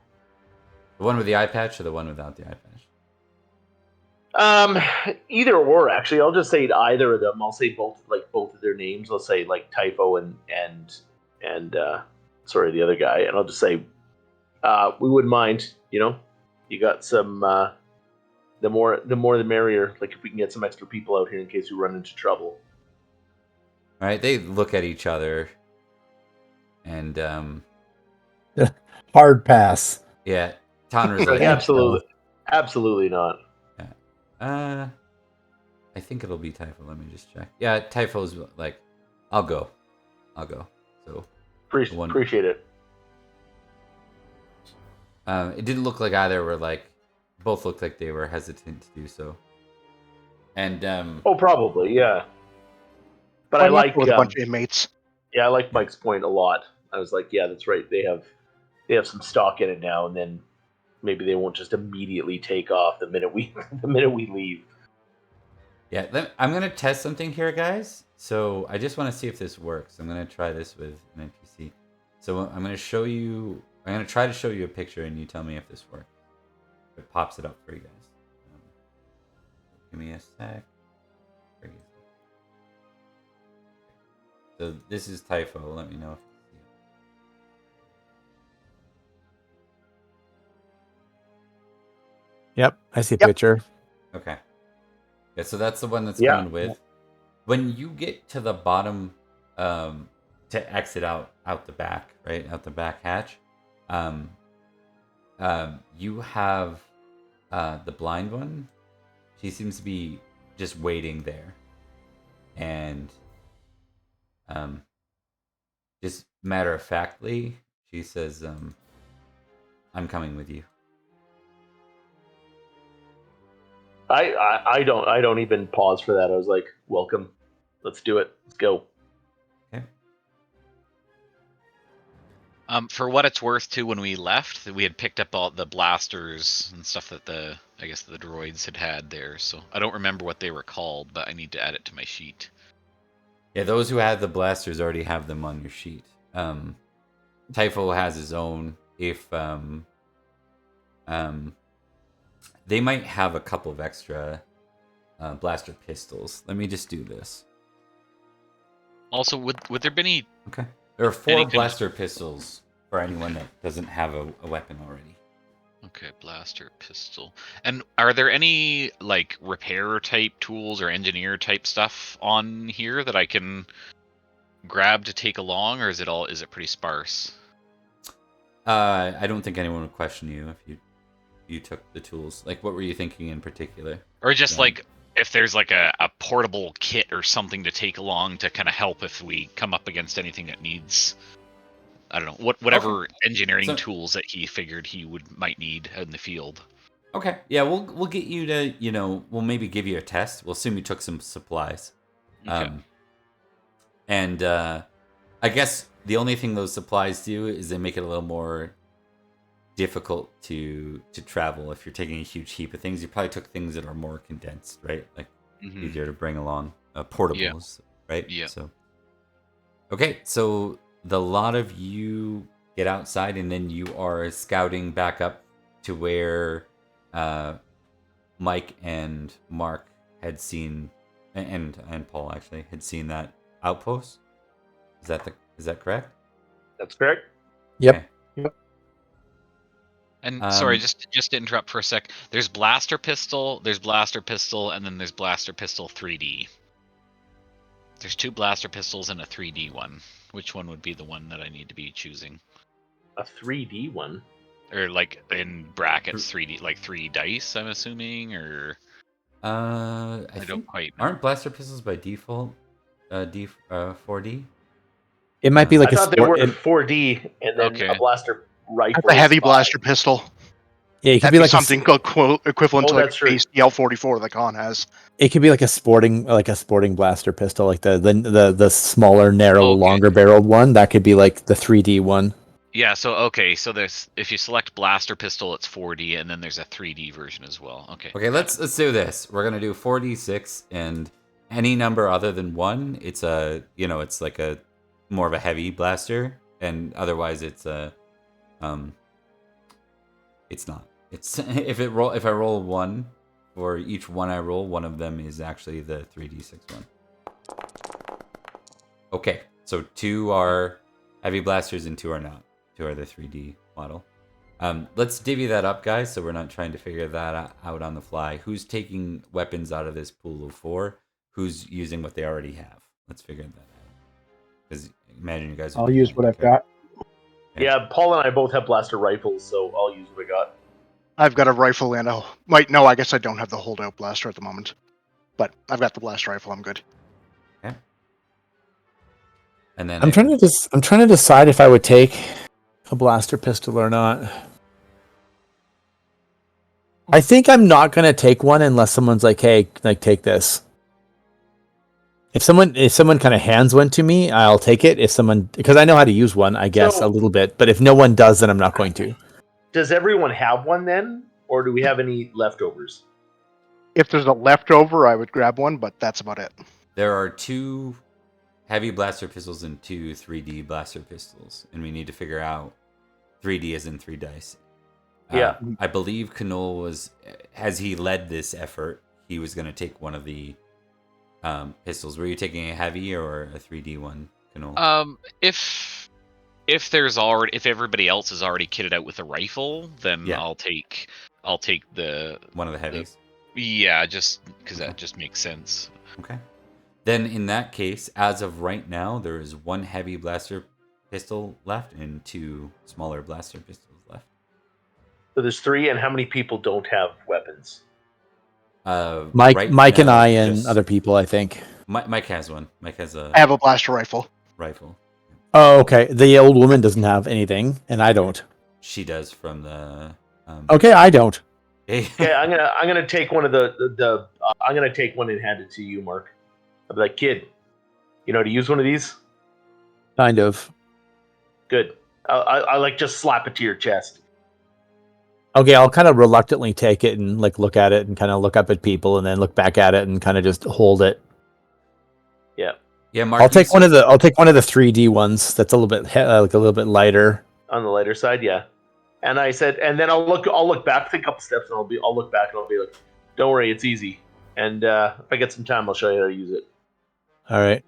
The one with the eye patch or the one without the eye patch? Either or. Actually, I'll just say either of them. I'll say both of their names. I'll say like Typho and sorry, the other guy, and I'll just say we wouldn't mind. You got some. The more the merrier. Like if we can get some extra people out here in case we run into trouble. All right, they look at each other, and Hard pass. yeah, Tonra's Like like, absolutely not. I think it'll be Typho. Let me just check. Yeah, Typho's like, I'll go. So Appreciate it. It didn't look like either were like, both looked like they were hesitant to do so. And Oh, probably, yeah. But I like with a bunch of inmates. Yeah, I like Mike's point a lot. I was like, yeah, that's right. They have some stock in it now, and then maybe they won't just immediately take off the minute we leave. yeah, I'm gonna test something here, guys. So I just want to see if this works. I'm gonna try this with an NPC. So I'm gonna try to show you a picture, and you tell me if this works. If it pops it up for you guys. Give me a sec. So this is Typho. Let me know if you see it. Yep, I see a Yep. picture. Okay. Yeah, so that's the one that's Yeah. coming with. When you get to the bottom, to exit out the back, right? Out the back hatch, you have the blind one. She seems to be just waiting there. And just matter of factly, she says, I'm coming with you. I don't even pause for that. I was like, welcome. Let's do it. Let's go. Okay. For what it's worth, too, when we left, we had picked up all the blasters and stuff that the droids had there. So I don't remember what they were called, but I need to add it to my sheet. Yeah, those who have the blasters already have them on your sheet. Typho has his own. If they might have a couple of extra blaster pistols. Let me just do this. Also, would there be any? Okay. There are 4 Any blaster pistols for anyone that doesn't have a weapon already. Okay, blaster pistol. And are there any like repair type tools or engineer type stuff on here that I can grab to take along, or is it pretty sparse? I don't think anyone would question you if you took the tools. Like, what were you thinking in particular? Or just Yeah. like if there's like a portable kit or something to take along to kind of help if we come up against anything that needs, I don't know, whatever engineering tools that he figured he might need in the field. Okay. Yeah, we'll get you to, we'll maybe give you a test. We'll assume you took some supplies. Okay. And I guess the only thing those supplies do is they make it a little more difficult to travel. If you're taking a huge heap of things, you probably took things that are more condensed, right? Like easier to bring along, portables, right? Yeah. So okay, so the lot of you get outside, and then you are scouting back up to where Mike and Mark had seen, and Paul actually had seen that outpost. Is that correct? That's correct. Yep. Okay. And sorry, just to interrupt for a sec. There's blaster pistol, and then there's blaster pistol 3D. There's 2 blaster pistols and a 3D one. Which one would be the one that I need to be choosing? A 3D one. Or like in brackets 3D, like 3 dice, I'm assuming, or I don't think, quite know. aren't blaster pistols by default 4D? It might be like I a thought they sport. were 4D, and then Okay. a blaster rifle. That's a heavy is 5. blaster pistol. Yeah, it could That'd be be like something equivalent Oh, to like that's true. base DL-44 that Khan has. it could be like a sporting blaster pistol, like the smaller, narrow, Okay. longer barreled one. That could be like the 3D one. Yeah, so okay, so there's if you select blaster pistol, it's 4D, and then there's a 3D version as well. Okay. Okay, let's do this. We're gonna do 4d6, and any number other than 1, it's it's like a more of a heavy blaster, and otherwise it's it's not. It's if I roll 1 for each one I roll, one of them is actually the 3d6 one. Okay, so 2 are heavy blasters and 2 are not. 2 are the 3D model. Let's divvy that up, guys, so we're not trying to figure that out on the fly. Who's taking weapons out of this pool of 4? Who's using what they already have? Let's figure that out. Because imagine you guys... I'll use what I've got. Yeah, Paul and I both have blaster rifles, so I'll use what I got. I've got a rifle and a... Wait, no, I guess I don't have the holdout blaster at the moment. But I've got the blast rifle, I'm good. Okay. And then I'm trying to decide if I would take a blaster pistol or not. I think I'm not gonna take one unless someone's like, "Hey, like take this." If someone kind of hands one to me, I'll take it. Because I know how to use one, I guess a little bit. But if no one does, then I'm not going to. Does everyone have one then, or do we have any leftovers? If there's a leftover, I would grab one, but that's about it. there are 2 heavy blaster pistols and 2 3D blaster pistols, and we need to figure out 3D as in 3 dice. Yeah. I believe Kanol as he led this effort, he was going to take one of the pistols. Were you taking a heavy or a 3D one, Kanol? If everybody else is already kitted out with a rifle, then I'll take the one of the heavies. Just because that just makes sense. Okay. Then in that case, as of right now, there is 1 heavy blaster pistol left and 2 smaller blaster pistols left. So there's 3, and how many people don't have weapons? Mike and I and other people, I think. Mike has one. Mike has I have a blaster rifle. Oh, okay. The old woman doesn't have anything, and I don't. She does from the. Okay, I don't. Yeah, I'm gonna take one of the I'm gonna take one and hand it to you, Mark. I'll be like, kid, you know how to use one of these? Kind of. Good. I like just slap it to your chest. Okay, I'll kind of reluctantly take it and like look at it and kind of look up at people and then look back at it and kind of just hold it. Yeah. Yeah, Mark. I'll take one of the 3D ones. That's a little bit like a little bit lighter. On the lighter side, yeah. And I said, and then I'll look back, take a couple steps, and I'll look back and I'll be like, don't worry, it's easy. And if I get some time, I'll show you how to use it. All right.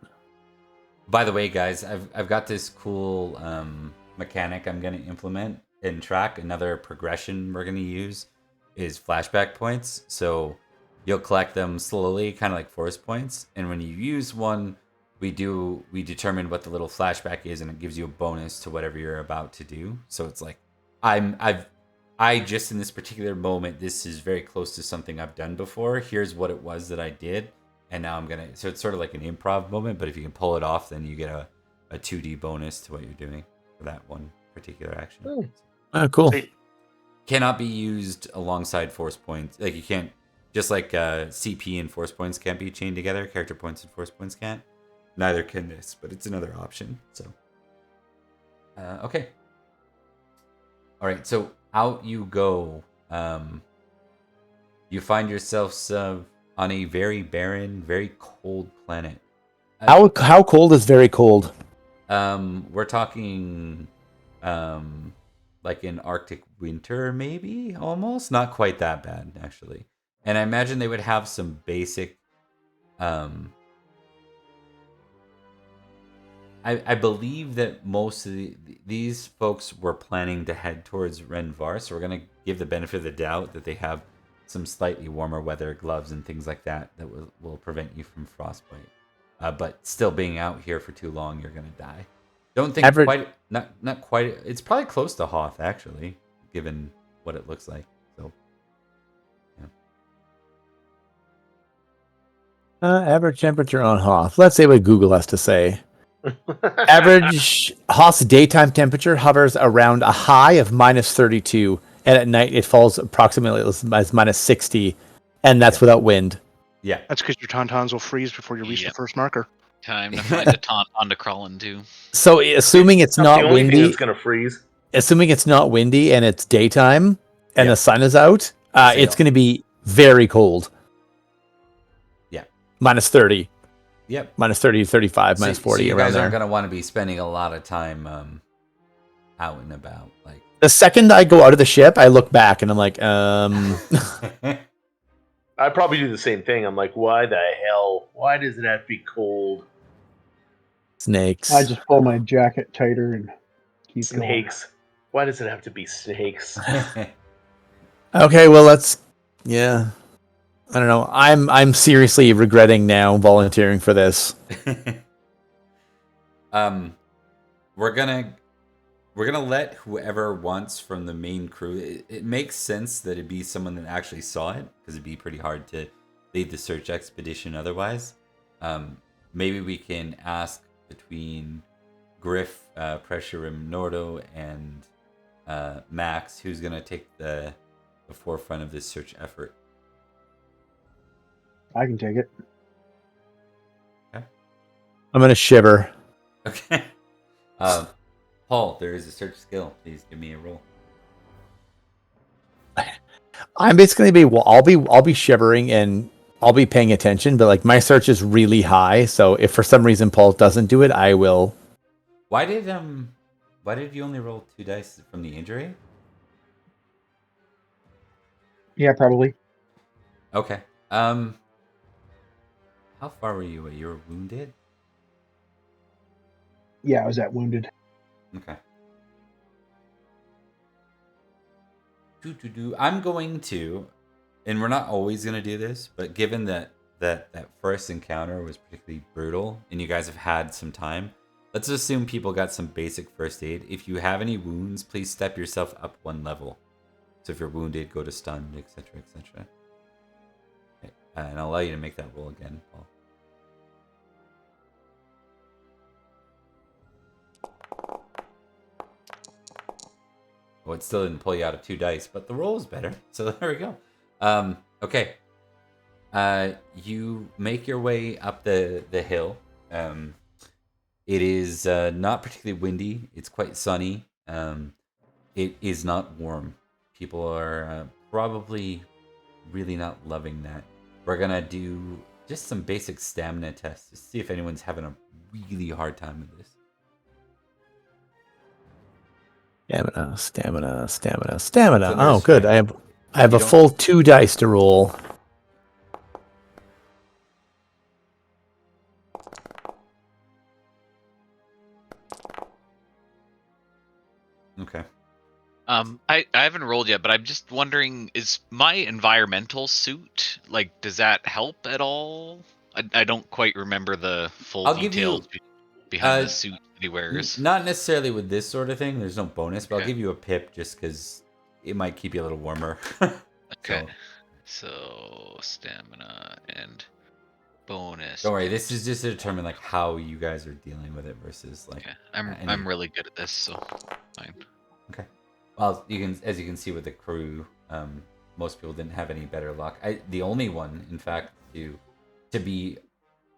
By the way, guys, I've got this cool mechanic I'm going to implement in track. Another progression we're going to use is flashback points. So you'll collect them slowly, kind of like force points. And when you use one, we determine what the little flashback is, and it gives you a bonus to whatever you're about to do. So it's like I just in this particular moment, this is very close to something I've done before. Here's what it was that I did, and now so it's sort of like an improv moment, but if you can pull it off, then you get a 2D bonus to what you're doing for that one particular action. Oh, cool. It cannot be used alongside force points. Like you can't, just like CP and force points can't be chained together, character points and force points can't. Neither can this, but it's another option. So, okay. All right, so out you go. You find yourselves on a very barren, very cold planet. How cold is very cold? We're talking like in Arctic winter, maybe, almost. Not quite that bad, actually. And I imagine they would have some basic... I believe that most of these folks were planning to head towards Rhen Var, so we're going to give the benefit of the doubt that they have some slightly warmer weather, gloves and things like that will prevent you from frostbite. But still being out here for too long, you're going to die. Don't think not quite. It's probably close to Hoth, actually, given what it looks like. So, yeah. Average temperature on Hoth. Let's see what Google has to say. Average Hoth's daytime temperature hovers around a high of -32, and at night it falls approximately as -60, and that's without wind. Yeah, that's because your tauntauns will freeze before you reach the first marker. Time to find a tauntaun to crawl into. So, assuming it's not the only windy, thing that's gonna freeze. assuming it's not windy and it's daytime and Yep. the sun is out, it's going to be very cold. Yeah. Minus 30. Yep. Minus 30, 35, minus 40. So you around guys there. aren't going to want to be spending a lot of time out and about. Like The second I go out of the ship, I look back and I'm like, I'd probably do the same thing. I'm like, why the hell? Why does it have to be cold? snakes. I just pull my jacket tighter and keep Snakes. Why does it have to be snakes? Okay, well yeah. I don't know. I'm seriously regretting now volunteering for this. We're gonna let whoever wants from the main crew. It makes sense that it'd be someone that actually saw it, because it'd be pretty hard to lead the search expedition otherwise. Maybe we can ask between Griff, Presh'irem'nordo, and Max, who's gonna take the forefront of this search effort. I can take it. I'm gonna shiver. Okay. Paul, there is a search skill. Please give me a roll. I'm basically I'll be shivering and I'll be paying attention, but like my search is really high, so if for some reason Paul doesn't do it, I will. Why did you only roll 2 dice from the injury? Yeah, probably. Okay. How far were you? You were wounded? Yeah, I was at wounded. Okay. I'm going to, and we're not always going to do this, but given that first encounter was particularly brutal, and you guys have had some time, let's assume people got some basic first aid. If you have any wounds, please step yourself up 1 level. So if you're wounded, go to stunned, etc., etc. Okay. And I'll allow you to make that roll again, Paul. Well, it still didn't pull you out of 2 dice, but the roll is better. So there we go. Okay. You make your way up the hill. It is not particularly windy. It's quite sunny. It is not warm. People are probably really not loving that. We're going to do just some basic stamina tests to see if anyone's having a really hard time with this. Stamina. So Oh, good. I have a don't- full 2 dice to roll. Okay. I haven't rolled yet, but I'm just wondering, is my environmental suit, like, does that help at all? I don't quite remember the full I'll give you- details behind the suit that he wears. Not necessarily with this sort of thing. There's no bonus, but I'll Okay. give you a pip just because it might keep you a little warmer. Okay. So stamina and bonus. Don't worry. This is just to determine like how you guys are dealing with it versus like. Okay. any- I'm really good at this, so fine. Okay. Well, as you can see with the crew, most people didn't have any better luck. The only one, in fact, to be,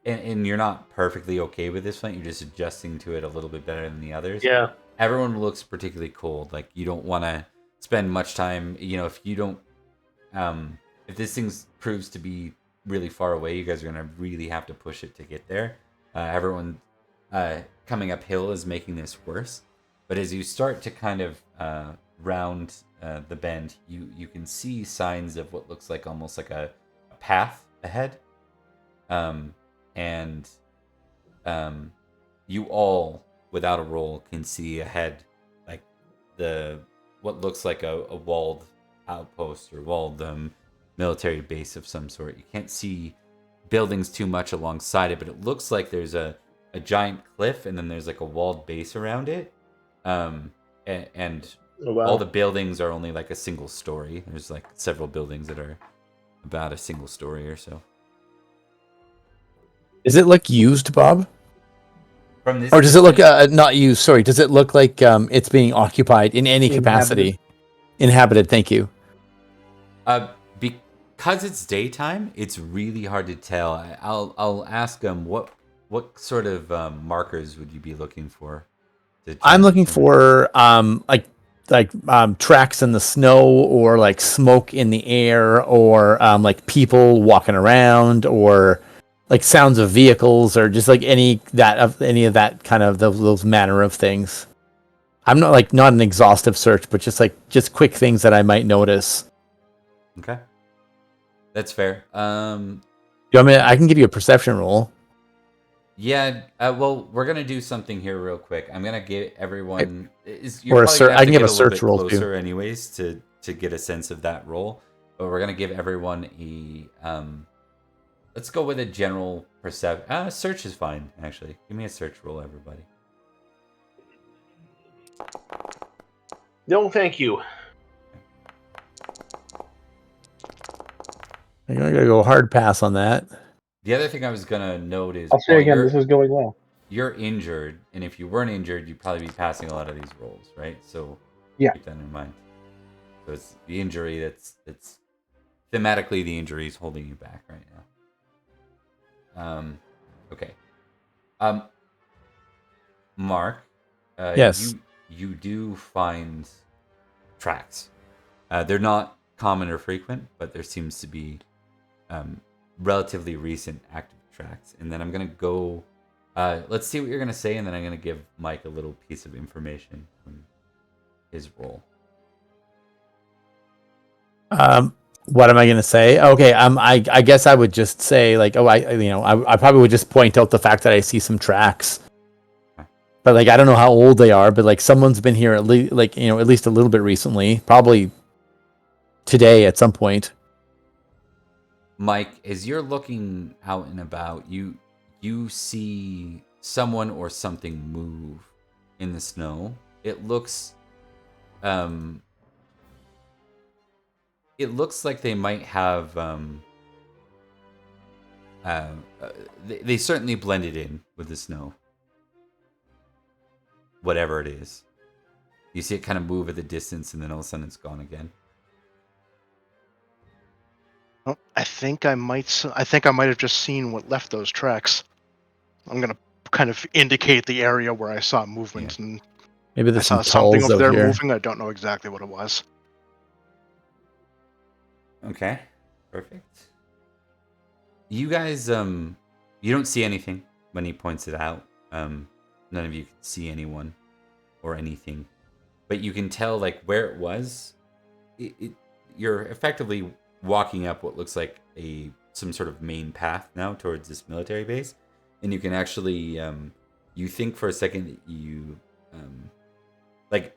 and you're not perfectly okay with this one. You're just adjusting to it a little bit better than the others. Yeah. Everyone looks particularly cold. Like you don't want to spend much time. If you don't, if this thing proves to be really far away, you guys are gonna really have to push it to get there. Everyone coming uphill is making this worse. But as you start to kind of round the bend, you can see signs of what looks like almost like a path ahead. And you all, without a roll, can see ahead like what looks like a walled outpost or walled military base of some sort. You can't see buildings too much alongside it, but it looks like there's a giant cliff and then there's like a walled base around it. And Oh, wow. all the buildings are only like a single story. There's like several buildings that are about a single story or so. Does it look used, Bob? From this, Or does it look not used? Sorry. Does it look like it's being occupied in any capacity? Inhabited. Thank you. Because it's daytime, it's really hard to tell. I'll ask them what sort of markers would you be looking for? I'm looking for like tracks in the snow, or like smoke in the air, or like people walking around, or like sounds of vehicles, or just like any of that kind of those manner of things. I'm not an exhaustive search, but just quick things that I might notice. Okay, that's fair. I can give you a perception roll. Yeah. Well, we're gonna do something here real quick. I'm gonna give everyone. I can give a search roll closer, too. anyways, to get a sense of that roll. But we're gonna give everyone a. Let's go with a general perception. Search is fine, actually. Give me a search roll, everybody. No, thank you. I'm gonna go hard pass on that. The other thing I was gonna note is, I'll say again, this is going well. You're injured, and if you weren't injured, you'd probably be passing a lot of these rolls, right? So yeah, keep that in mind. So it's the injury that's thematically the injury is holding you back right now. Okay. Mark. Yes. You do find tracks. They're not common or frequent, but there seems to be relatively recent active tracks. And then I'm gonna go. Let's see what you're gonna say, and then I'm gonna give Mike a little piece of information from his role. What am I gonna say? Okay, I guess I would just say like, I probably would just point out the fact that I see some tracks, but like I don't know how old they are, but like someone's been here at least at least a little bit recently, probably today at some point. Mike, as you're looking out and about, you see someone or something move in the snow. It looks like they might have they certainly blended in with the snow, whatever it is. You see it kind of move at the distance, and then all of a sudden it's gone again. Well, I think I might have just seen what left those tracks. I'm gonna kind of indicate the area where I saw movement, and maybe I there's saw some something calls over there here. moving. I don't know exactly what it was. Okay, perfect. You guys, you don't see anything when he points it out. None of you can see anyone or anything, but you can tell like where it was. You're effectively walking up what looks like some sort of main path now towards this military base, and you can actually you think for a second that you like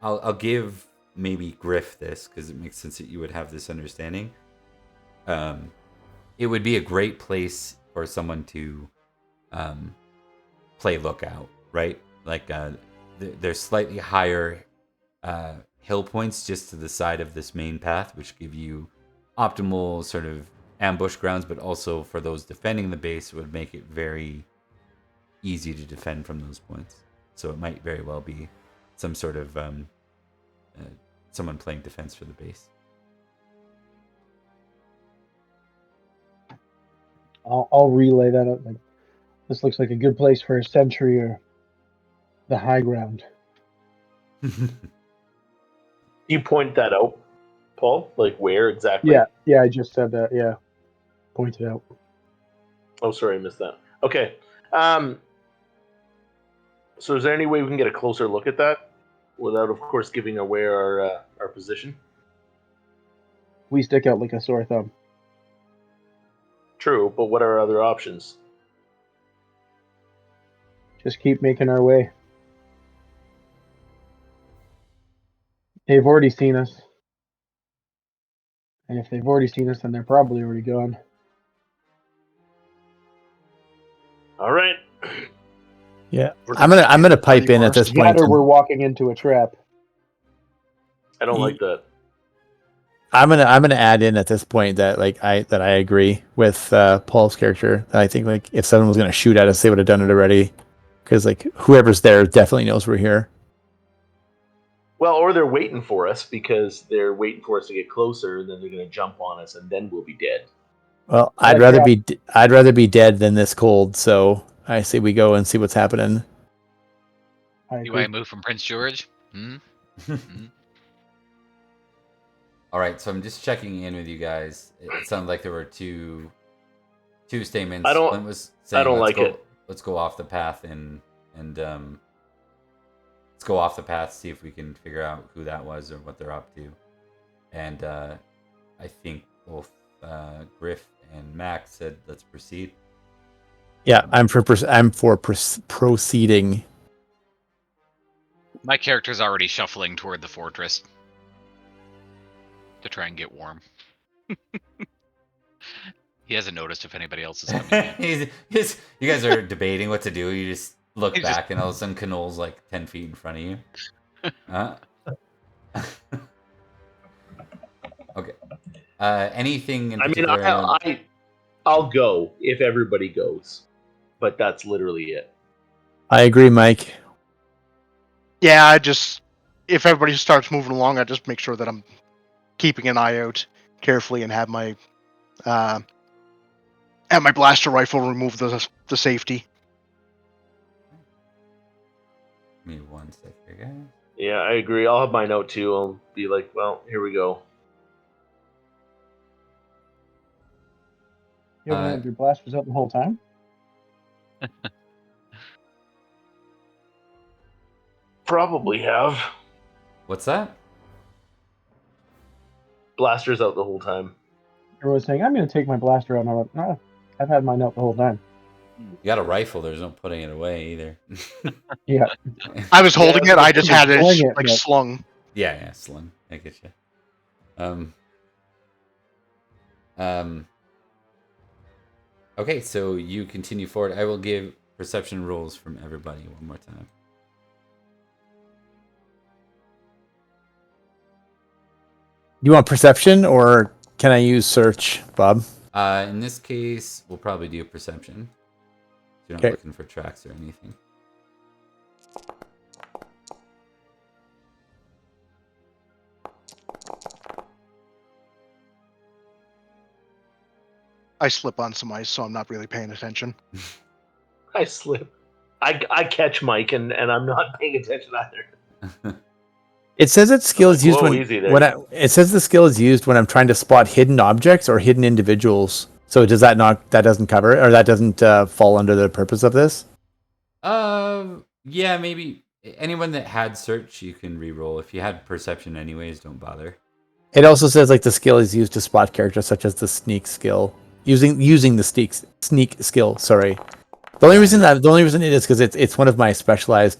I'll give maybe Griff this because it makes sense that you would have this understanding. It would be a great place for someone to play lookout, right? Like there's slightly higher hill points just to the side of this main path, which give you optimal sort of ambush grounds, but also for those defending the base, it would make it very easy to defend from those points. So it might very well be some sort of someone playing defense for the base. I'll relay that up. Like, this looks like a good place for a sentry or the high ground. You point that out, Paul? Like where exactly? Yeah, I just said that. Yeah, pointed out. Oh, sorry, I missed that. Okay. So is there any way we can get a closer look at that without, of course, giving away our position? We stick out like a sore thumb. True, but what are our other options? Just keep making our way. They've already seen us. And if they've already seen us, then they're probably already gone. All right. Yeah, I'm gonna pipe in at this point. Or we're walking into a trap. I don't like that. I'm gonna add in at this point that I agree with Paul's character. I think like if someone was gonna shoot at us, they would have done it already, because like whoever's there definitely knows we're here. Well, or they're waiting for us because they're waiting for us to get closer, and then they're going to jump on us, and then we'll be dead. Well, I'd rather be dead than this cold. So I say we go and see what's happening. Do I move from Prince George? All right, so I'm just checking in with you guys. It sounded like there were two statements. Flint was saying, let's go off the path and let's go off the path, see if we can figure out who that was or what they're up to. And I think both Griff and Max said, let's proceed. Yeah, I'm for proceeding. My character's already shuffling toward the fortress to try and get warm. He hasn't noticed if anybody else is coming in. You guys are debating what to do. You just look back, and all of a sudden, Kanol's like 10 feet in front of you. Okay. Anything in particular? I'll go if everybody goes, but that's literally it. I agree, Mike. Yeah, if everybody starts moving along, I just make sure that I'm keeping an eye out carefully and have my blaster rifle remove the safety. Give me 1 second, guys. Yeah, I agree. I'll have my note too. I'll be like, well, here we go. You haven't had your blasters out the whole time? Probably have. What's that? Blasters out the whole time. Everyone's saying, I'm going to take my blaster out. And I'm like, no, I've had mine out the whole time. You got a rifle. There's no putting it away either. Yeah. I was holding it. I just had it slung. Yeah, slung. I get you. Okay, so you continue forward. I will give perception rolls from everybody one more time. You want perception, or can I use search, Bob? In this case, we'll probably do perception. You're not looking for tracks or anything. I slip on some ice, so I'm not really paying attention. I slip. I catch Mike, and I'm not paying attention either. It says that skill is used it says the skill is used when I'm trying to spot hidden objects or hidden individuals. So does that doesn't cover it, or that doesn't fall under the purpose of this? Yeah, maybe anyone that had search you can re-roll. If you had perception anyways, don't bother. It also says like the skill is used to spot characters such as the sneak skill. Using the sneak skill, sorry. The only reason it is because it's one of my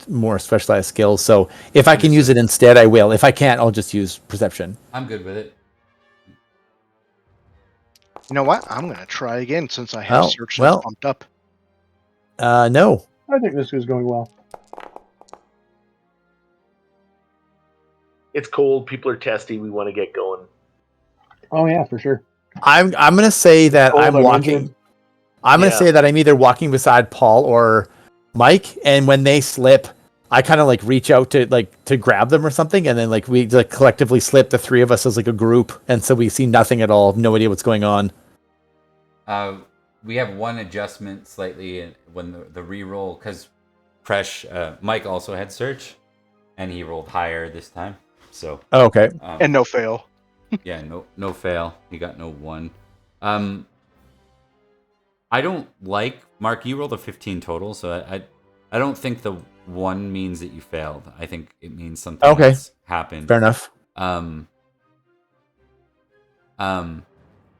more specialized skills. So if I can use it instead, I will. If I can't, I'll just use perception. I'm good with it. You know what? I'm gonna try again since I have search pumped up. No. I think this is going well. It's cold. People are testy. We want to get going. Oh yeah, for sure. I'm gonna say that I'm walking. I'm gonna say that I'm either walking beside Paul or Mike, and when they slip, I kind of like reach out to grab them or something, and then like we collectively slip, the three of us as like a group, and so we see nothing at all, no idea what's going on. We have one adjustment slightly when the re-roll, because Mike also had search, and he rolled higher this time. So okay, and no fail. Yeah, no fail. He got no 1. I don't like Mark. You rolled a 15 total, so I don't think the 1 means that you failed. I think it means something else happened. Fair enough.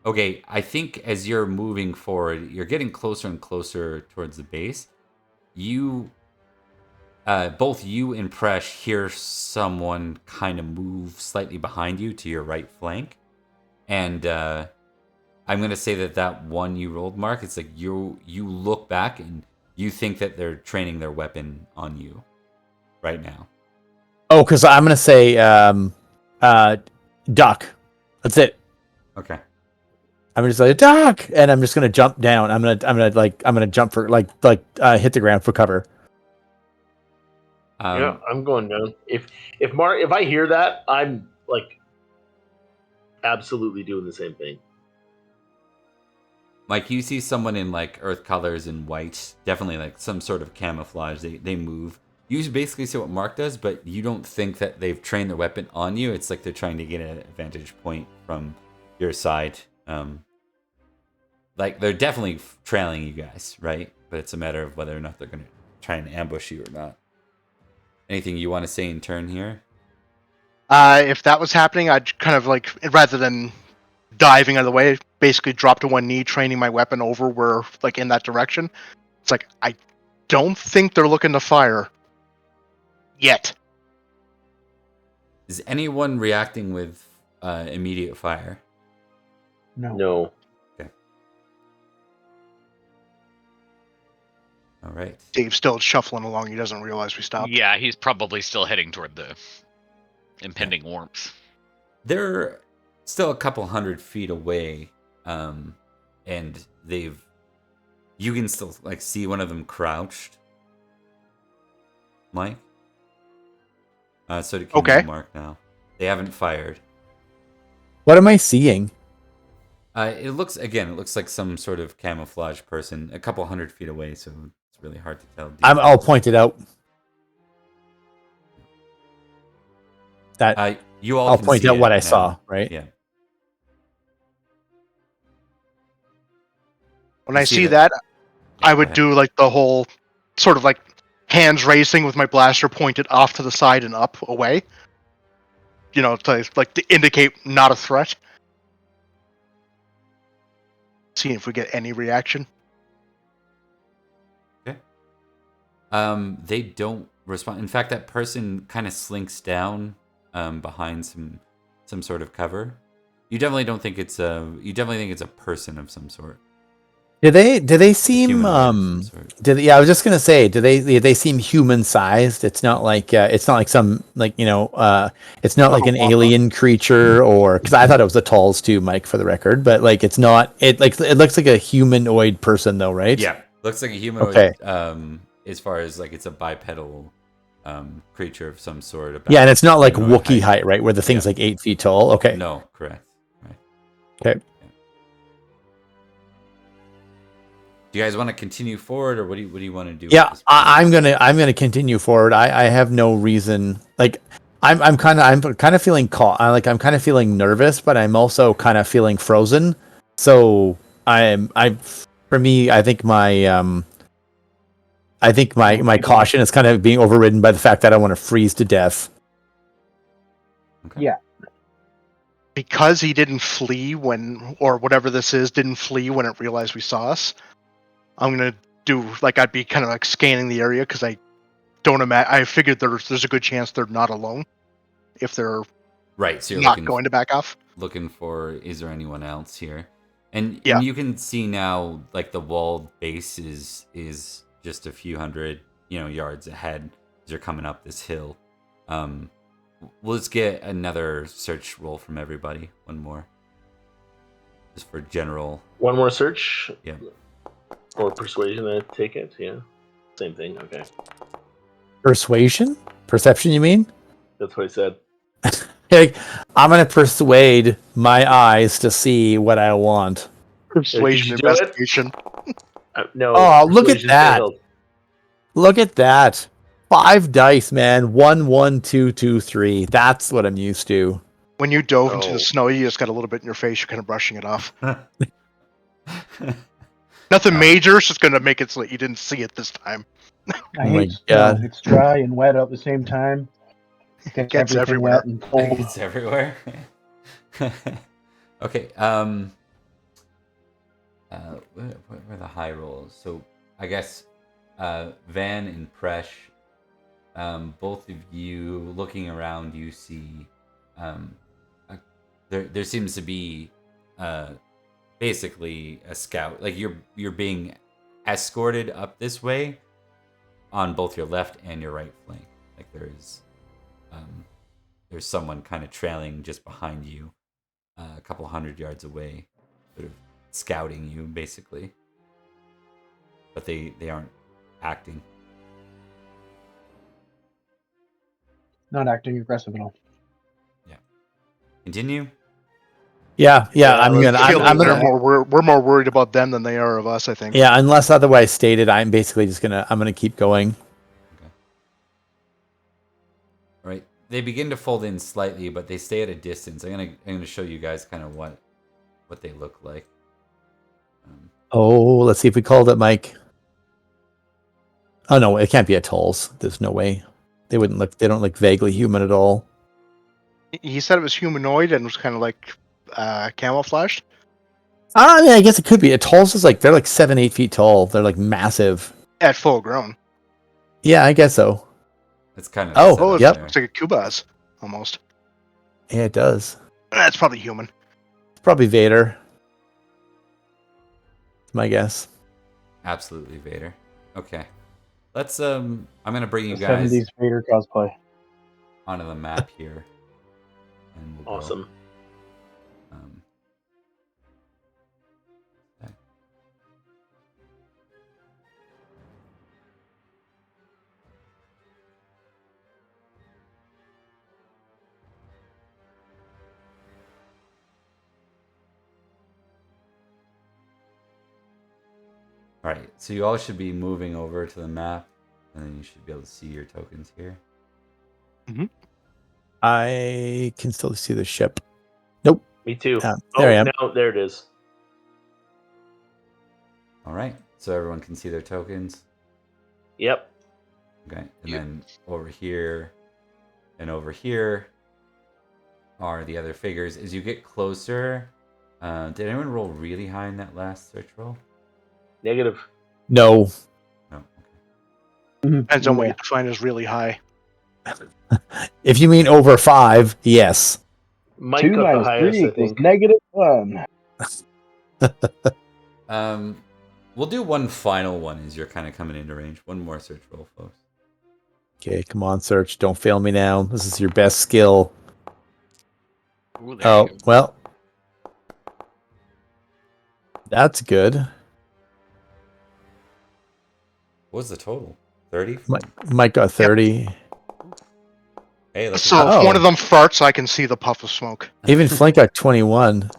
Okay, I think as you're moving forward, you're getting closer and closer towards the base. Both you and Presh hear someone kind of move slightly behind you to your right flank. And I'm going to say that 1 you rolled, Mark, it's like you look back and you think that they're training their weapon on you right now. Oh, because I'm going to say duck. That's it. Okay. I'm just like duck, and I'm just going to jump down. I'm going to jump for hit the ground for cover. Yeah, I'm going down. If I hear that, I'm like absolutely doing the same thing. Mike, you see someone in like earth colors and white, definitely like some sort of camouflage. They move. you basically see what Mark does, but you don't think that they've trained their weapon on you. It's like they're trying to get an vantage point from your side. Like they're definitely trailing you guys, right? But it's a matter of whether or not they're going to try and ambush you or not. Anything you want to say in turn here? If that was happening, I'd kind of like, rather than diving out of the way, basically drop to one knee, training my weapon over where, like, in that direction. It's like, I don't think they're looking to fire yet. Is anyone reacting with immediate fire? No. Okay. All right. Dave's still shuffling along. He doesn't realize we stopped. Yeah, he's probably still heading toward the impending warmth. They're still a couple 100 feet away, and you can still like see one of them crouched. Mike. So can Okay. Mark now. They haven't fired. What am I seeing? It looks like some sort of camouflage person, a couple 100 feet away, so it's really hard to tell. I'll point it out. That you all I'll can point see out it what I now. saw, right? Yeah. When I see that, I would do like the whole sort of like hands racing with my blaster pointed off to the side and up away. You know, to indicate not a threat. See if we get any reaction. Okay. They don't respond. In fact, that person kind of slinks down behind some sort of cover. You definitely don't think it's a. You definitely think it's a person of some sort. Do they seem Humanoid of some sort. I was just gonna say, do they seem human sized? It's not like some like it's not like an alien creature, or because I thought it was the Talls too, Mike, for the record, but like it's not. It looks like a humanoid person though, right? Yeah, looks like a humanoid. Okay. As far as like it's a bipedal creature of some sort. About Yeah, and it's not like humanoid Wookiee height, right? Where the thing's like 8 feet tall. Okay. No, correct. Right. Okay. Do you guys want to continue forward, or what do you want to do? Yeah, I'm gonna continue forward. I have no reason. Like, I'm kind of feeling caught. I'm kind of feeling nervous, but I'm also kind of feeling frozen. So I think my caution is kind of being overridden by the fact that I want to freeze to death. Okay. Yeah. Because he didn't flee or whatever this is, didn't flee when it realized we saw us. I'm gonna do I'd be kind of like scanning the area because I don't imagine. I figured there's a good chance they're not alone if they're right. So you're not going to back off. Looking for, is there anyone else here? And Yeah. you can see now, like the walled base is just a few hundred yards ahead as you're coming up this hill. We'll just get another search roll from everybody. One more, just for general. One more search. Yeah. Or persuasion, I take it. Yeah. Same thing. Okay. Persuasion? Perception, you mean? That's what I said. Like, I'm gonna persuade my eyes to see what I want. Persuasion Did you do it? investigation. No. Oh, look at persuasion that. failed. Look at that. 5 dice, man. 1, 1, 2, 2, 3. That's what I'm used to. When you dove into Oh. the snow, you just got a little bit in your face. You're kind of brushing it off. Nothing major. It's just going to make it so that you didn't see it this time. I Oh my hate snow. God. It's dry and wet at the same time. Gets Everything everywhere. wet and cold. It's everywhere. Okay. Where are the high rolls? So I guess Vaan and Presh, both of you looking around, you see there seems to be basically a scout. Like you're being escorted up this way on both your left and your right flank. Like there's someone kind of trailing just behind you, a couple 100 yards away, sort of scouting you basically. But they aren't acting. Not acting aggressive at all. Continue. Yeah. I'm gonna. We're more worried about them than they are of us, I think. Yeah, unless otherwise stated, I'm basically just gonna keep going. they begin to fold in slightly, but they stay at a distance. I'm gonna show you guys kind of what they look like. Oh, let's see if we called it, Mike. Oh no, it can't be atolls. There's no way. They wouldn't look. They don't look vaguely human at all. He said it was humanoid and was kind of like camouflaged. I guess it could be. Atolls is like they're like 7-8 feet tall. They're like massive. At full grown. Yeah, I guess so. It's kind of Oh, it yep. looks like a Kubas almost. Yeah, it does. That's probably human. It's probably Vader. That's my guess. Absolutely Vader. Okay. Let's I'm gonna bring you The guys 70s Vader cosplay. onto the map here. And we'll go. Awesome. All right, so you all should be moving over to the map, and then you should be able to see your tokens here. I can still see the ship. Me too. There I am. Now there it is. All right, so everyone can see their tokens. Yep. Okay, and then over here and over here are the other figures. As you get closer, did anyone roll really high in that last search roll? Negative. No. No. Okay. Depends on what you define as really high. If you mean over 5, yes. Mike 2 got the minus highest, 3 I think. equals -1. We'll do one final one as you're kind of coming into range. One more search roll, folks. Okay, come on, Search. Don't fail me now. This is your best skill. Ooh, there you go. Well. That's good. What was the total? 30? Mike got 30. Hey, let's So if one of them farts, I can see the puff of smoke. Even Flint got 21.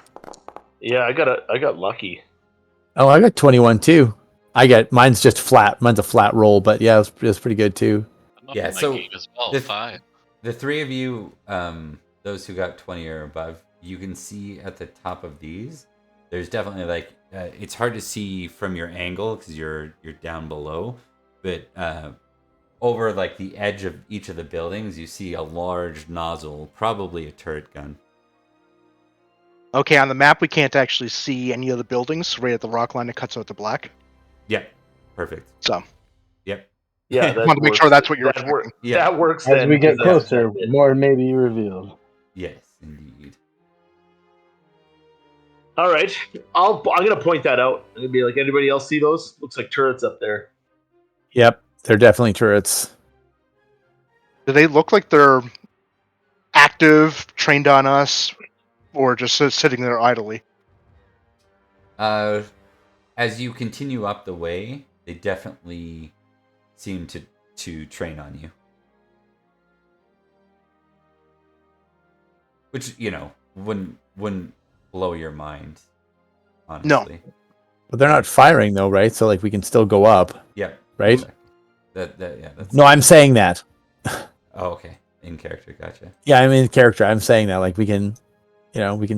Yeah, I got lucky. Oh, I got 21 too. Mine's just flat. Mine's a flat roll, but yeah, it was pretty good too. Yeah, My so game as well, the- 5. The three of you, those who got 20 or above, you can see at the top of these, there's definitely like, it's hard to see from your angle because you're down below, but over like the edge of each of the buildings, you see a large nozzle, probably a turret gun. Okay, on the map we can't actually see any of the buildings. Right at the rock line, it cuts out the black. Yep, perfect. So Yep. Yeah, I that wanted to make sure that's what you're that, work, Yeah. that works. As then, we get because closer, that's it. more may be revealed. Yes, indeed. All right, I'm gonna point that out. I'm gonna be like, anybody else see those? Looks like turrets up there. Yep, they're definitely turrets. do they look like they're active, trained on us, or just sitting there idly? As you continue up the way, they definitely seem to train on you. Which, wouldn't blow your mind, honestly. But they're not firing though, right? So like we can still go up, Yep. right? Exactly. That's No, I'm saying that. Oh, okay. In character, gotcha. Yeah, I'm in character. I'm saying that like we can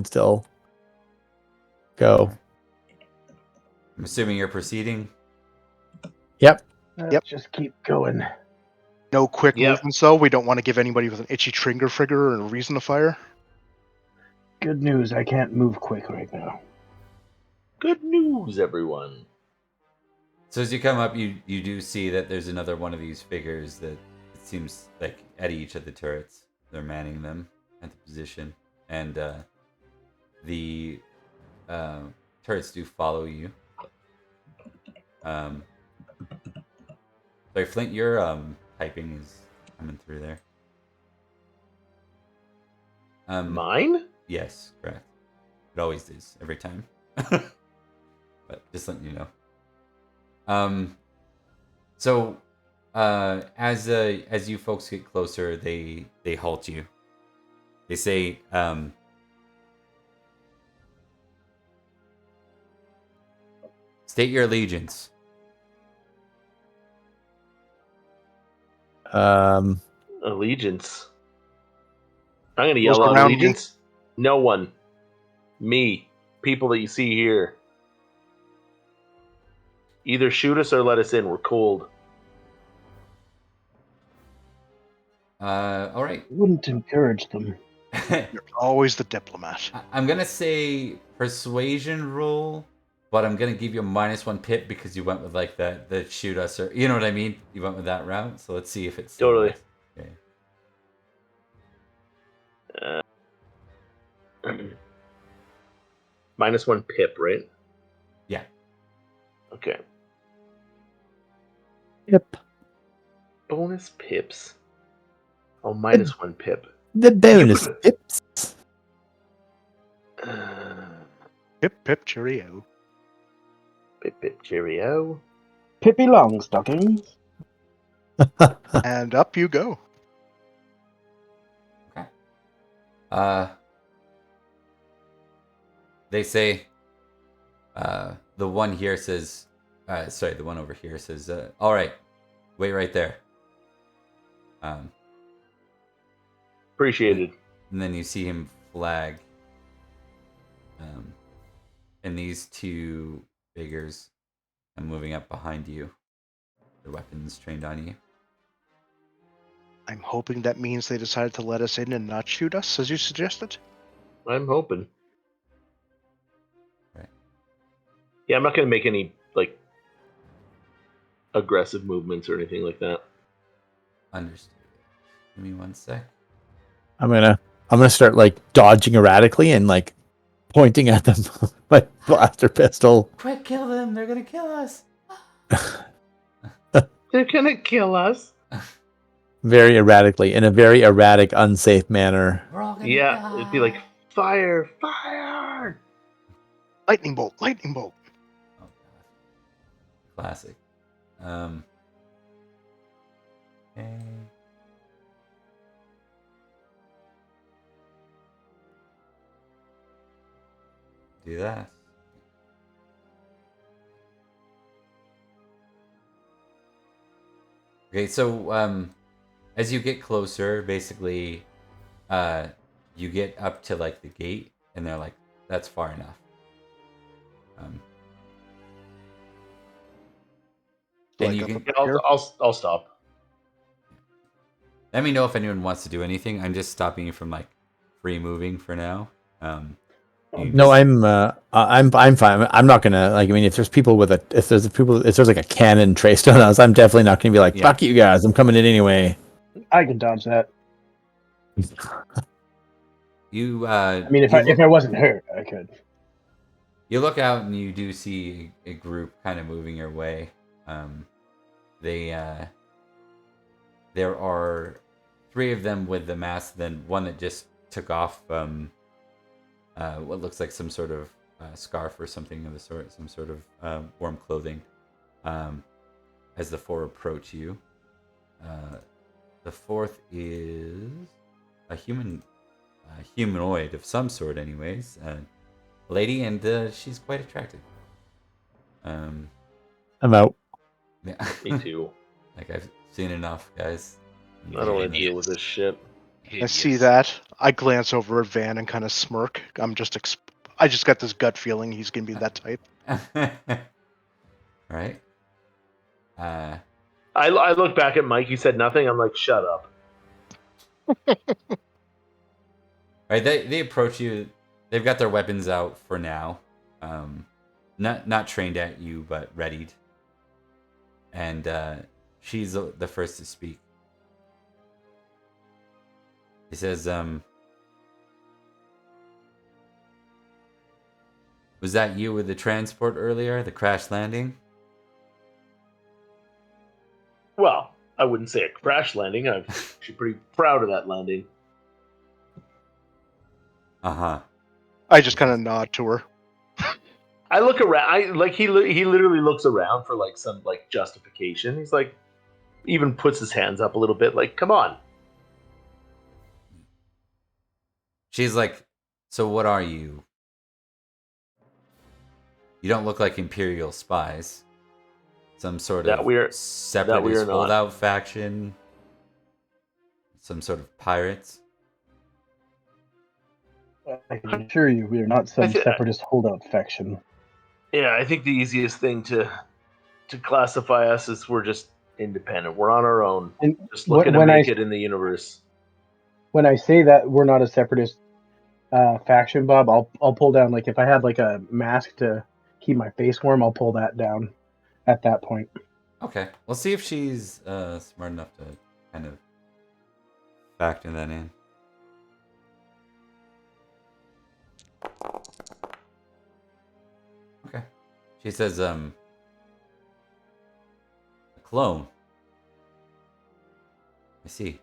still go. I'm assuming you're proceeding. Yep. Yep. Just keep going. No quick Yep. movements though. We don't want to give anybody with an itchy trigger or a reason to fire. Good news, I can't move quick right now. Good news, everyone. So as you come up, you do see that there's another one of these figures that it seems like at each of the turrets. They're manning them at the position. And the turrets do follow you. Sorry, Flint, your typing is coming through there. Mine? Yes, correct. It always is, every time. But just letting you know. So as you folks get closer, they halt you. They say, state your allegiance. Allegiance. I'm gonna yell Look out around me. allegiance. No one. Me. People that you see here. Either shoot us or let us in. We're cold. All right. Wouldn't encourage them. You're always the diplomat. I'm gonna say persuasion roll, but I'm gonna give you a -1 pip because you went with like the shoot us, or you know what I mean. You went with that route, so let's see if it's still Totally. works. Okay. -1 pip, right? Yeah. Okay. Yep. Bonus pips. Oh, -1 pip. The bonus tips. Pip, cheerio. Pip, cheerio. Pippi Longstockings. And up you go. They say, the one here says, sorry, the one over here says, all right, wait right there. Appreciated. And then you see him flag. And these two figures are moving up behind you. Their weapons trained on you. I'm hoping that means they decided to let us in and not shoot us, as you suggested. I'm hoping. Right. Yeah, I'm not going to make any, like, aggressive movements or anything like that. Understood. Give me 1 sec. I'm gonna start like dodging erratically and like pointing at them with my blaster pistol. Quick, kill them! They're gonna kill us! They're going to kill us. Very erratically, in a very erratic, unsafe manner. We're all gonna Yeah, die. it'd be like, fire, fire! Lightning bolt, lightning bolt. Oh, God. Classic. Okay. Do that. Okay, so as you get closer, basically, you get up to like the gate, and they're like, "That's far enough." And Like you up can above here. I'll stop. let me know if anyone wants to do anything. I'm just stopping you from like free moving for now. No, I'm fine. I'm not gonna like. I mean, if there's like a cannon traced on us, I'm definitely not gonna be like, Yeah. "Fuck you guys, I'm coming in anyway." I can dodge that. You. I mean, if you I look, wasn't hurt, I could. you look out and you do see a group kind of moving your way. There are 3 of them with the mask, then one that just took off what looks like some sort of scarf or something of the sort, some sort of warm clothing. As the 4 approach you, the 4th is a humanoid of some sort, anyways. Lady, and she's quite attractive. I'm out. Yeah. Me too. Like, I've seen enough, guys. I don't want to deal with this shit. I see that. I glance over at Vaan and kind of smirk. I just got this gut feeling he's gonna be that type. Right? I look back at Mike. He said nothing. I'm like, shut up. Right, they approach you. They've got their weapons out for now. Not trained at you, but readied. And she's the first to speak. He says, "Was that you with the transport earlier, the crash landing?" Well, I wouldn't say a crash landing. I'm actually pretty proud of that landing. Uh-huh. I just kind of nod to her. I look around. He literally looks around for like some like justification. He's like, even puts his hands up a little bit. Like, come on. She's like, "So what are you? You don't look like Imperial spies. Some sort of separatist holdout faction? Some sort of pirates?" I can assure you, we are not some I thi- separatist holdout faction. Yeah, I think the easiest thing to classify us is we're just independent. We're on our own, And just looking to when make it in the universe. when I say that we're not a separatist faction, Bob, I'll pull down, like, if I had like a mask to keep my face warm, I'll pull that down at that point. Okay, we'll see if she's smart enough to kind of factor that in. Okay, she says, a clone. I see.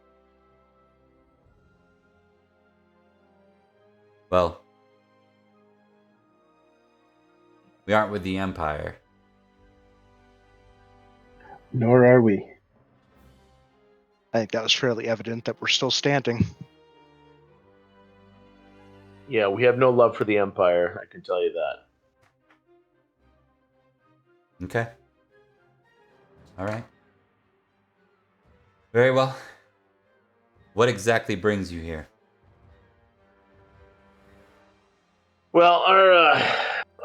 Well, we aren't with the Empire. Nor are we. I think that was fairly evident that we're still standing. Yeah, we have no love for the Empire. I can tell you that. Okay. All right. Very well. What exactly brings you here? Well,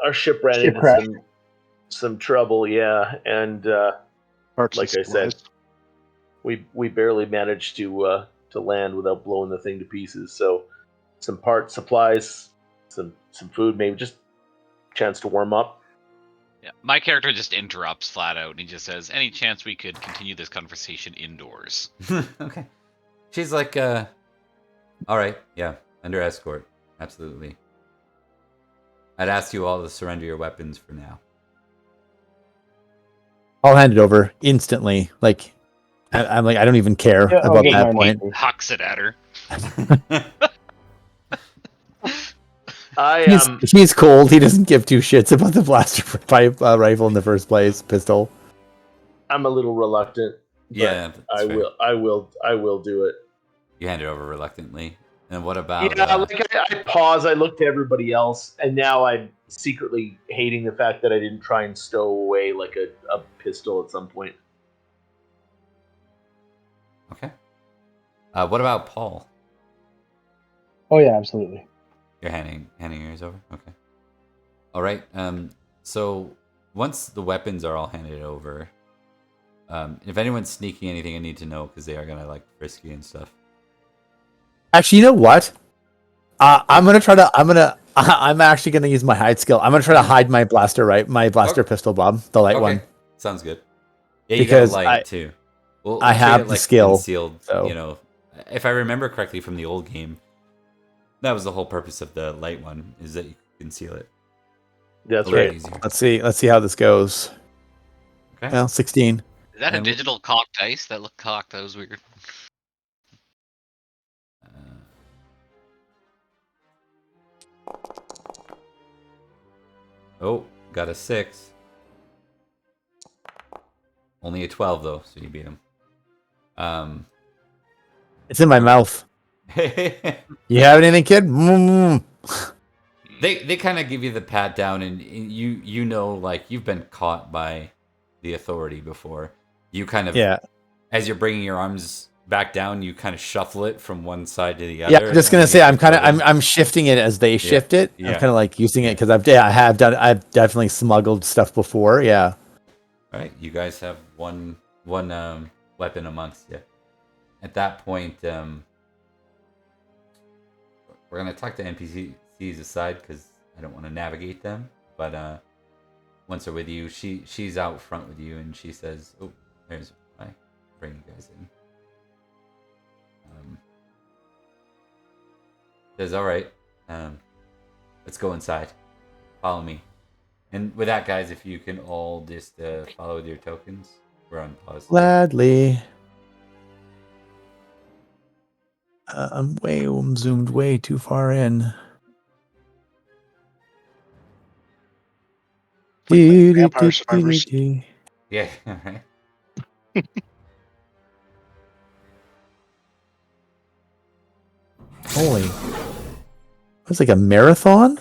our ship ran Ship into crash. some trouble, yeah, and Parts like I said, we barely managed to land without blowing the thing to pieces. So some parts, supplies, some food, maybe just a chance to warm up. Yeah, my character just interrupts flat out, and he just says, "Any chance we could continue this conversation indoors?" Okay. She's like, all right, yeah, under escort, absolutely. I'd ask you all to surrender your weapons for now. I'll hand it over instantly. Like, I'm like, I don't even care Yeah, about okay, that mine point. too. Hucks it at her. He's cold. He doesn't give two shits about the blaster rifle in the first place. Pistol. I'm a little reluctant. But Yeah, I will do it. You hand it over reluctantly. And what about? Yeah, like I pause. I look to everybody else, and now I'm secretly hating the fact that I didn't try and stow away like a pistol at some point. Okay. What about Paul? Oh yeah, absolutely. You're handing yours over. Okay. All right. So once the weapons are all handed over, if anyone's sneaking anything, I need to know because they are gonna like frisk you and stuff. Actually, you know what? I'm actually gonna use my hide skill. I'm gonna try to hide my blaster, my blaster pistol, Bob, the light one. Sounds good. Yeah, you Because got a light too. We'll I treat have it the like skill, concealed. so. You know, if I remember correctly from the old game, that was the whole purpose of the light one, is that you can conceal it. That's A little right. easier. Let's see how this goes. Okay. Well, 16. Is that a And- digital cocked dice? That looked cocked. That was weird. Oh, got a 6. Only a 12 though, so you beat him. It's in my mouth. They You have anything, kid? Mm. kind of give you the pat down, and you know, like you've been caught by the authority before. You kind of as you're bringing your arms back down, you kind of shuffle it from one side to the other. Yeah, I'm just gonna say I'm I'm shifting it as they shift it. Yeah. I'm kind of like using it because I've definitely smuggled stuff before. Yeah. All right, you guys have one weapon amongst you. At that point, we're gonna talk to NPCs aside because I don't want to navigate them. But once they're with you, she's out front with you, and she says, "Oh, there's I bring you guys in." Says, "All right, let's go inside. Follow me." And with that, guys, if you can all just follow with your tokens, we're on pause. Gladly. I'm zoomed way too far in. Vampire Survivors. Yeah, right. Holy. It's like a marathon?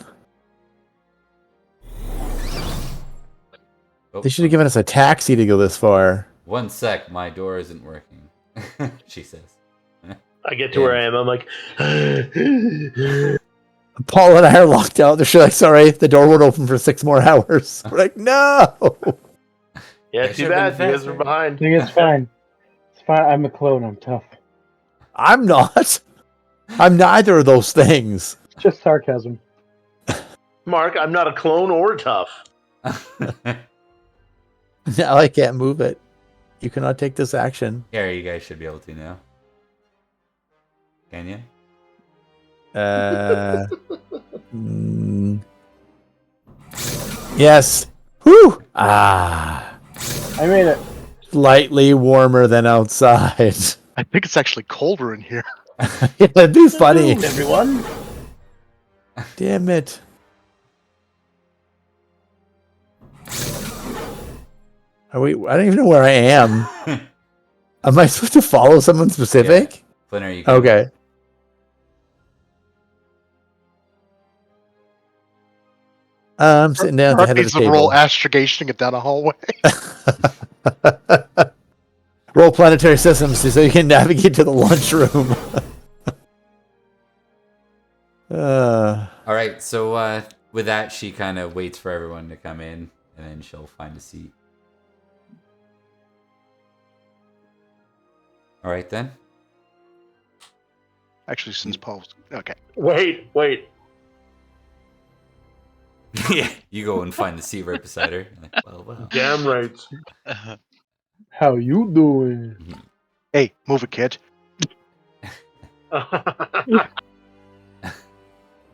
Oh, They should have given us a taxi to go this far. 1 sec, my door isn't working. She says. I get to where I am. I'm like, Paul and I are locked out. They're like, sorry, the door won't open for 6 more hours. We're like, no. Yeah, That too should've been bad. You guys faster. were behind. I think it's fine. It's fine. I'm a clone. I'm tough. I'm not. I'm neither of those things. It's just sarcasm. Mark, I'm not a clone or tough. Now I can't move it. You cannot take this action. Here, you guys should be able to now. Can you? Yes. Whew. Ah. I made it. Slightly warmer than outside. I think it's actually colder in here. It'd be funny. Everyone. Damn it. Are we? I don't even know where I am. Am I supposed to follow someone specific? Flint, are you? Okay. I'm sitting down at the head of Needs the to table. roll astrogation to get down a hallway. Roll planetary systems so you can navigate to the lunchroom. All right. So with that, she kind of waits for everyone to come in, and then she'll find a seat. All right then. Actually, since Paul's okay. Wait. Yeah, you go and find the seat right beside her. Like, well. Damn right. How you doing? Hey, move it, kid.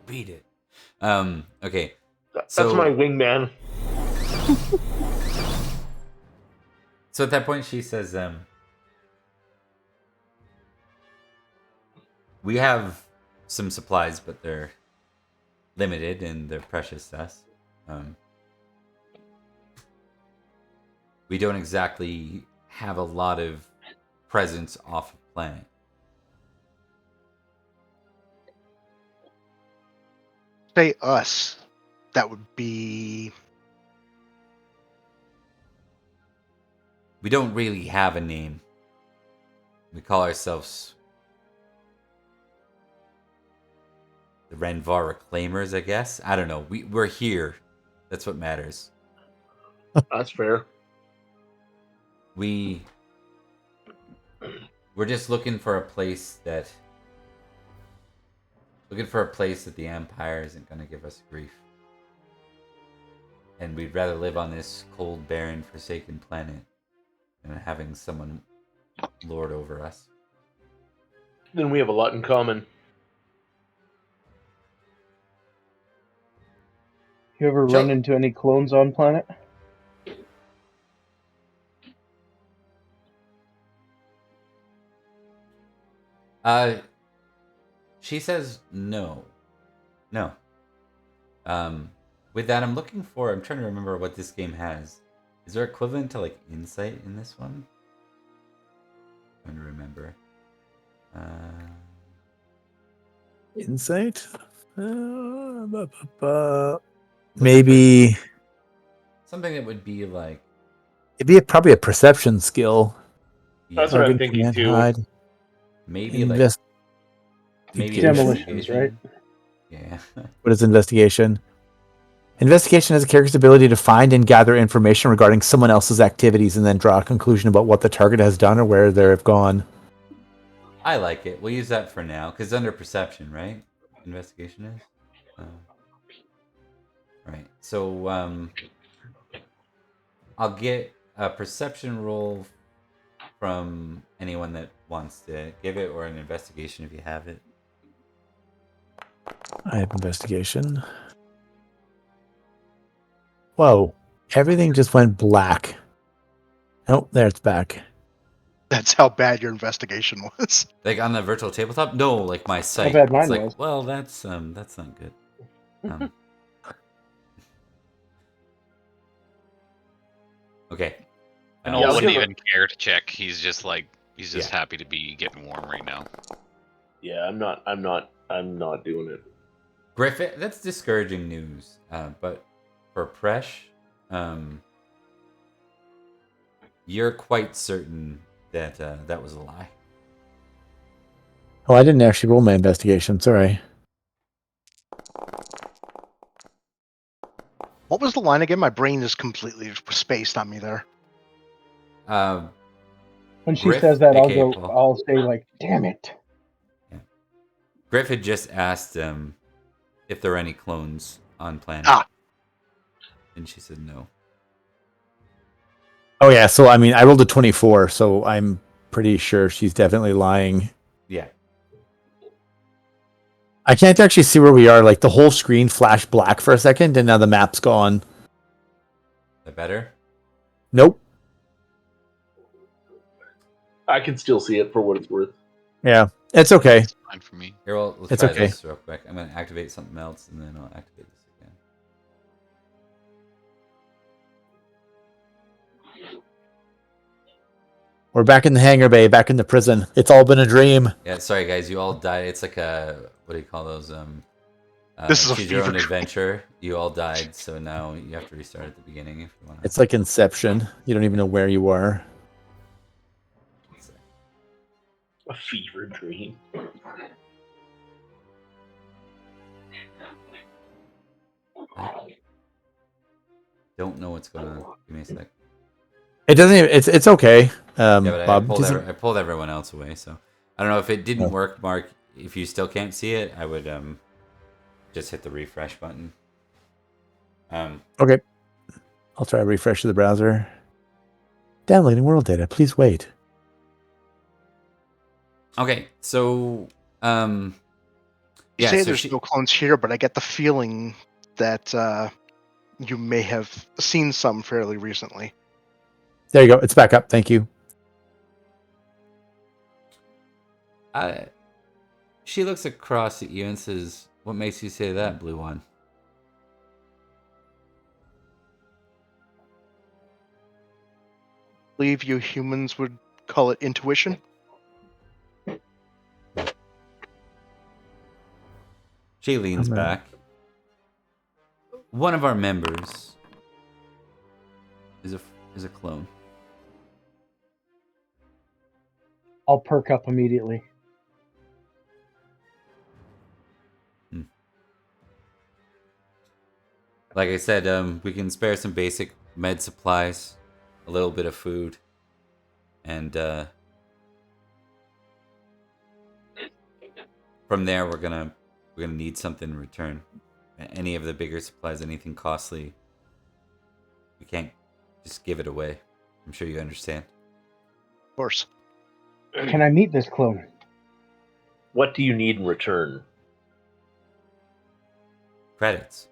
Beat it. Okay. That's So my wingman. So at that point, she says, "We have some supplies, but they're limited and they're precious to us. We don't exactly have a lot of presence off of planet. Say us. That would be. We don't really have a name. We call ourselves the Rhen Var Reclaimers, I guess. I don't know. We're here. That's what matters. That's fair. We're just looking for a place that the Empire isn't going to give us grief. And we'd rather live on this cold, barren, forsaken planet than having someone lord over us. Then we have a lot in common. You ever run into any clones on planet? She says no. No. With that, I'm trying to remember what this game has. Is there equivalent to like insight in this one? I'm trying to remember. Insight? Maybe Something that would be like. it'd be probably a perception skill. That's what I'm thinking Can't too. hide. Maybe like. Maybe Demolitions, right? Yeah. What is investigation? Investigation has a character's ability to find and gather information regarding someone else's activities and then draw a conclusion about what the target has done or where they have gone. I like it. We'll use that for now, because under perception, right? Investigation is? Right. So, I'll get a perception roll from anyone that wants to give it, or an investigation if you have it. I have investigation. Whoa. Everything just went black. Oh, there it's back. That's how bad your investigation was. Like on the virtual tabletop? No, like my site. bad mine it's like, was. well, that's not good. Okay. And Yeah, I I'll wouldn't give even care to check. He's just happy to be getting warm right now. Yeah, I'm not doing it. Griff, that's discouraging news. But for Presh, you're quite certain that that was a lie. Oh, I didn't actually roll my investigation. Sorry. What was the line again? My brain is completely spaced on me there. When she Griff, says that, aka Paul. I'll say like, "Damn it!" Griff had just asked if there are any clones on planet. And she said no. Oh yeah, so I mean, I rolled a 24, so I'm pretty sure she's definitely lying. Yeah. I can't actually see where we are. Like the whole screen flashed black for a second, and now the map's gone. Is that better? Nope. I can still see it for what it's worth. Yeah, it's okay. It's fine for me. Here, well, let's It's try okay. this real quick. I'm going to activate something else, and then I'll activate this again. We're back in the hangar bay, back in the prison. It's all been a dream. Yeah, sorry guys, you all died. It's like a, what do you call those? This is a choose your own fever dream. adventure. You all died, so now you have to restart at the beginning if you want to. It's like Inception. You don't even know where you are. A fever dream. Don't know what's going on. Give me a sec. It doesn't even, it's okay. Yeah, but Bob, I pulled everyone else away, so I don't know if it didn't work, Mark. If you still can't see it, I would just hit the refresh button. Okay. I'll try to refresh the browser. Downloading world data. Please wait. Okay, so You yeah, say so there's no clones here, but I get the feeling that you may have seen some fairly recently. There you go. It's back up. Thank you. she looks across at you and says, "What makes you say that, Blue One?" Believe you humans would call it intuition. She leans back. One of our members is a clone. I'll perk up immediately. Like I said, we can spare some basic med supplies, a little bit of food, and from there we're gonna need something in return. Any of the bigger supplies, anything costly, we can't just give it away. I'm sure you understand. Of course. Can I meet this clone? What do you need in return? Credits.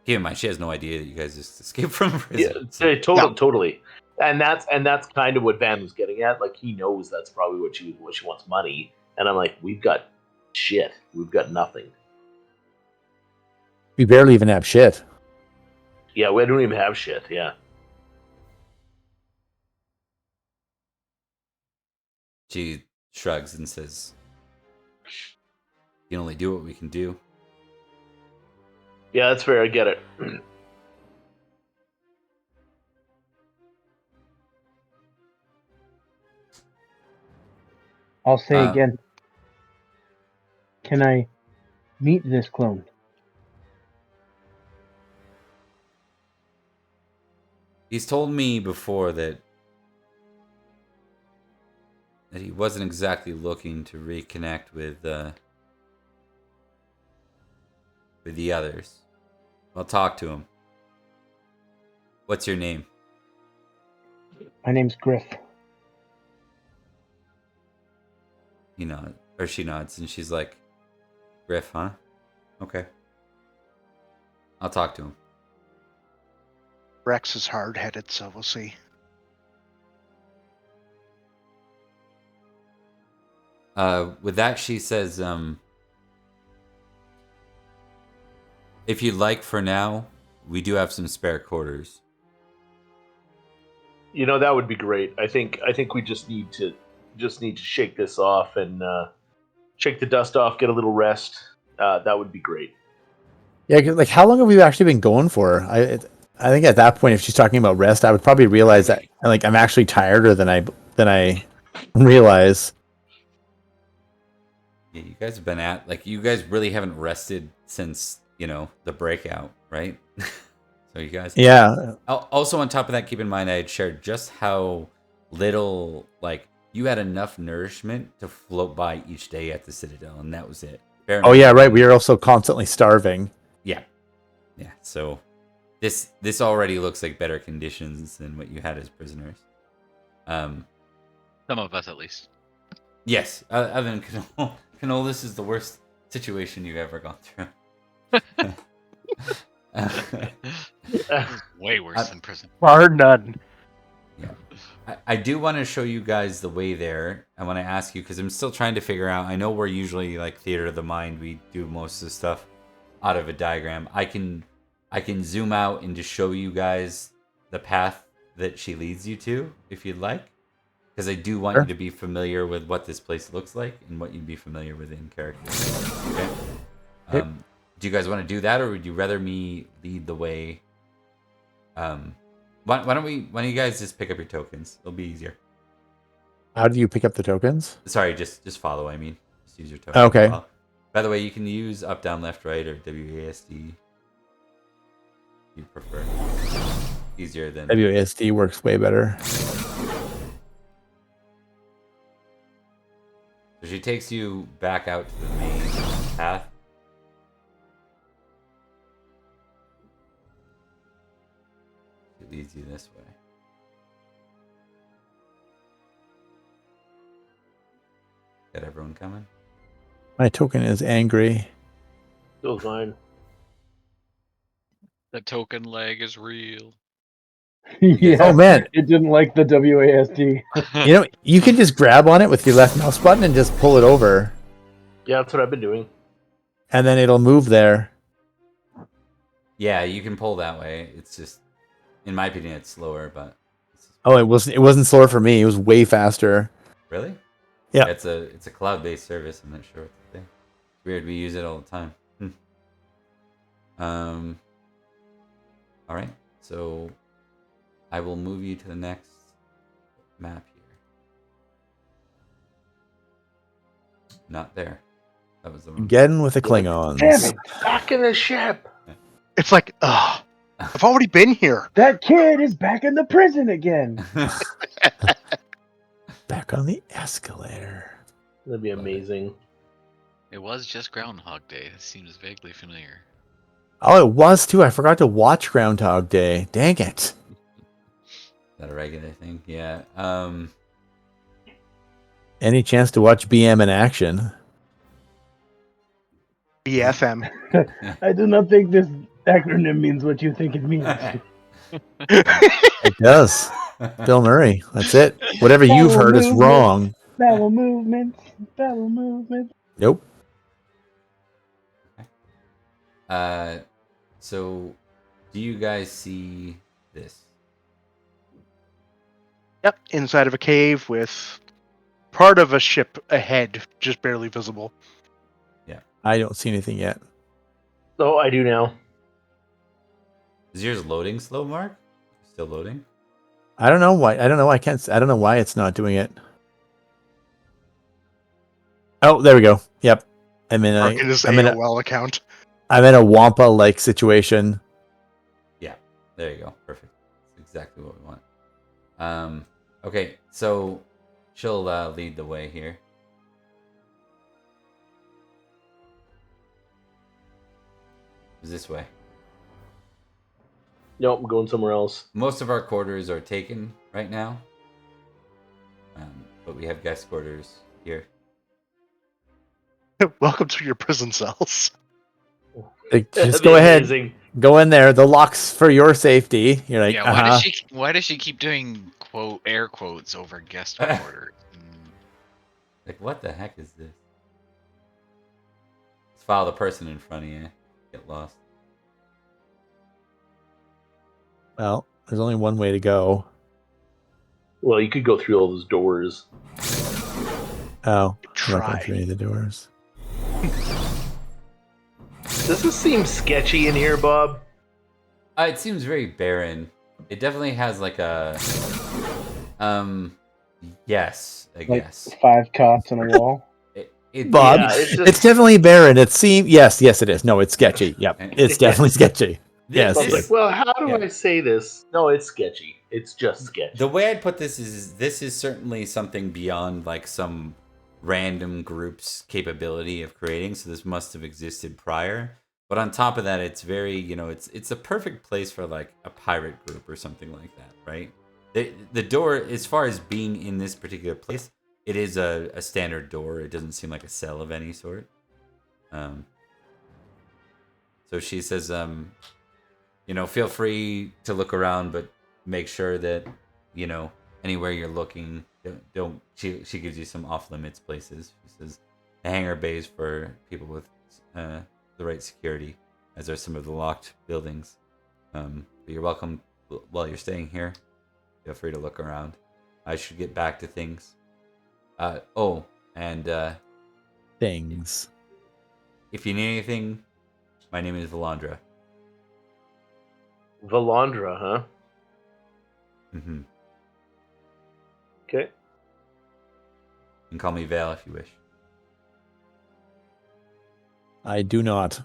Keep in mind, she has no idea that you guys just escaped from prison. Yeah, totally. And that's kind of what Van was getting at. Like, he knows that's probably what she wants, money. And I'm like, we've got shit. We've got nothing. We barely even have shit. Yeah, we don't even have shit. Yeah. She shrugs and says, "You can only do what we can do." Yeah, that's fair. I get it. I'll say again. Can I meet this clone? He's told me before that he wasn't exactly looking to reconnect with the others. I'll talk to him. What's your name? My name's Griff. He nods, or she nods, and she's like, "Griff, huh? Okay. I'll talk to him." Rex is hard-headed, so we'll see. With that, she says, "If you'd like, for now, we do have some spare quarters." You know, that would be great. I think we just need to shake this off and shake the dust off, get a little rest. That would be great. Yeah, 'cause, like, how long have we actually been going for? I think at that point, if she's talking about rest, I would probably realize that, like, I'm actually tireder than I realize. Yeah, you guys have been you guys really haven't rested since, the breakout, right? So you guys. Yeah. Also, on top of that, keep in mind I had shared just how little, like, you had enough nourishment to float by each day at the Citadel, and that was it. Oh yeah, right. We are also constantly starving. Yeah. So this already looks like better conditions than what you had as prisoners. Some of us, at least. Yes. Other than Kanol. Kanol, this is the worst situation you've ever gone through. Way worse than prison. Bar none. Yeah. I do want to show you guys the way there. I want to ask you, because I'm still trying to figure out. I know we're usually like theater of the mind. We do most of the stuff out of a diagram. I can zoom out and just show you guys the path that she leads you to, if you'd like. Because I do want you to be familiar with what this place looks like and what you'd be familiar with in character. Okay. Do you guys want to do that, or would you rather me lead the way? Why don't you guys just pick up your tokens? It'll be easier. How do you pick up the tokens? Sorry, just follow. I mean, just use your tokens. Okay. To follow. By the way, you can use up, down, left, right, or WASD. If you prefer. Easier than WASD works way better. So she takes you back out to the main path. She leads you this way. Got everyone coming? My token is angry. Still fine. The token lag is real. Yeah. Oh man, It didn't like the WASD. you can just grab on it with your left mouse button and just pull it over, Yeah, that's what I've been doing. and then it'll move there. Yeah, you can pull that way. It's just, in my opinion, it's slower, but... Oh, it wasn't slower for me. It was way faster. Really? Yeah. It's a cloud-based service. I'm not sure what to say. It's weird. We use it all the time. All right. So I will move you to the next map here. Not there. That was the wrong. Getting with the Klingons. Damn it! Back in the ship. It's like, I've already been here. That kid is back in the prison again. Back on the escalator. That'd be amazing. It was just Groundhog Day. It seems vaguely familiar. Oh, it was too. I forgot to watch Groundhog Day. Dang it. Is that a regular thing? Yeah. Any chance to watch BM in action? BFM. I do not think this acronym means what you think it means. It does. Bill Murray. That's it. Whatever you've heard is wrong. Bowel movements. Bowel movements. Nope. So do you guys see this? Yep, inside of a cave with part of a ship ahead, just barely visible. I don't see anything yet. Oh, I do now. Is yours loading slow, Mark? Still loading? I don't know why. I don't know. I can't. I don't know why it's not doing it. Oh, there we go. Yep. I'm in Mark in his I'm in a AOL account. Wampa like situation. Yeah. There you go. Perfect. That's exactly what we want. Okay, so she'll lead the way here. This way. Nope, I'm going somewhere else. Most of our quarters are taken right now, but we have guest quarters here. Welcome to your prison cells. Like, That'd just be go ahead. amazing. Go in there. The lock's for your safety. You're like, Yeah, why does she keep doing air quotes over guest quarters? Like, what the heck is this? Let's follow the person in front of you. Get lost. Well, there's only one way to go. Well, you could go through all those doors. Oh, I'm not going Try. through any of the doors. Does this seem sketchy in here, Bob? It seems very barren. It definitely has like a, yes, I Like guess. 5 cots on a wall. Bob, Yeah, it's definitely barren. It seems yes, it is. No, it's sketchy. Yep, it's definitely sketchy. Yes. I was like, well, how do Yeah. I say this? No, it's sketchy. It's just sketchy. The way I'd put this is certainly something beyond like some random group's capability of creating. So this must have existed prior. But on top of that, it's very, it's a perfect place for like a pirate group or something like that, right? The door, as far as being in this particular place, it is a standard door. It doesn't seem like a cell of any sort. So she says, feel free to look around, but make sure that, anywhere you're looking, don't. She gives you some off limits places. She says, the hangar bays for people with the right security, as are some of the locked buildings. But you're welcome while you're staying here. Feel free to look around. I should get back to things. Things. If you need anything, my name is Valandra. Valandra, huh? Mm-hmm. Okay. You can call me Vale if you wish. I do not.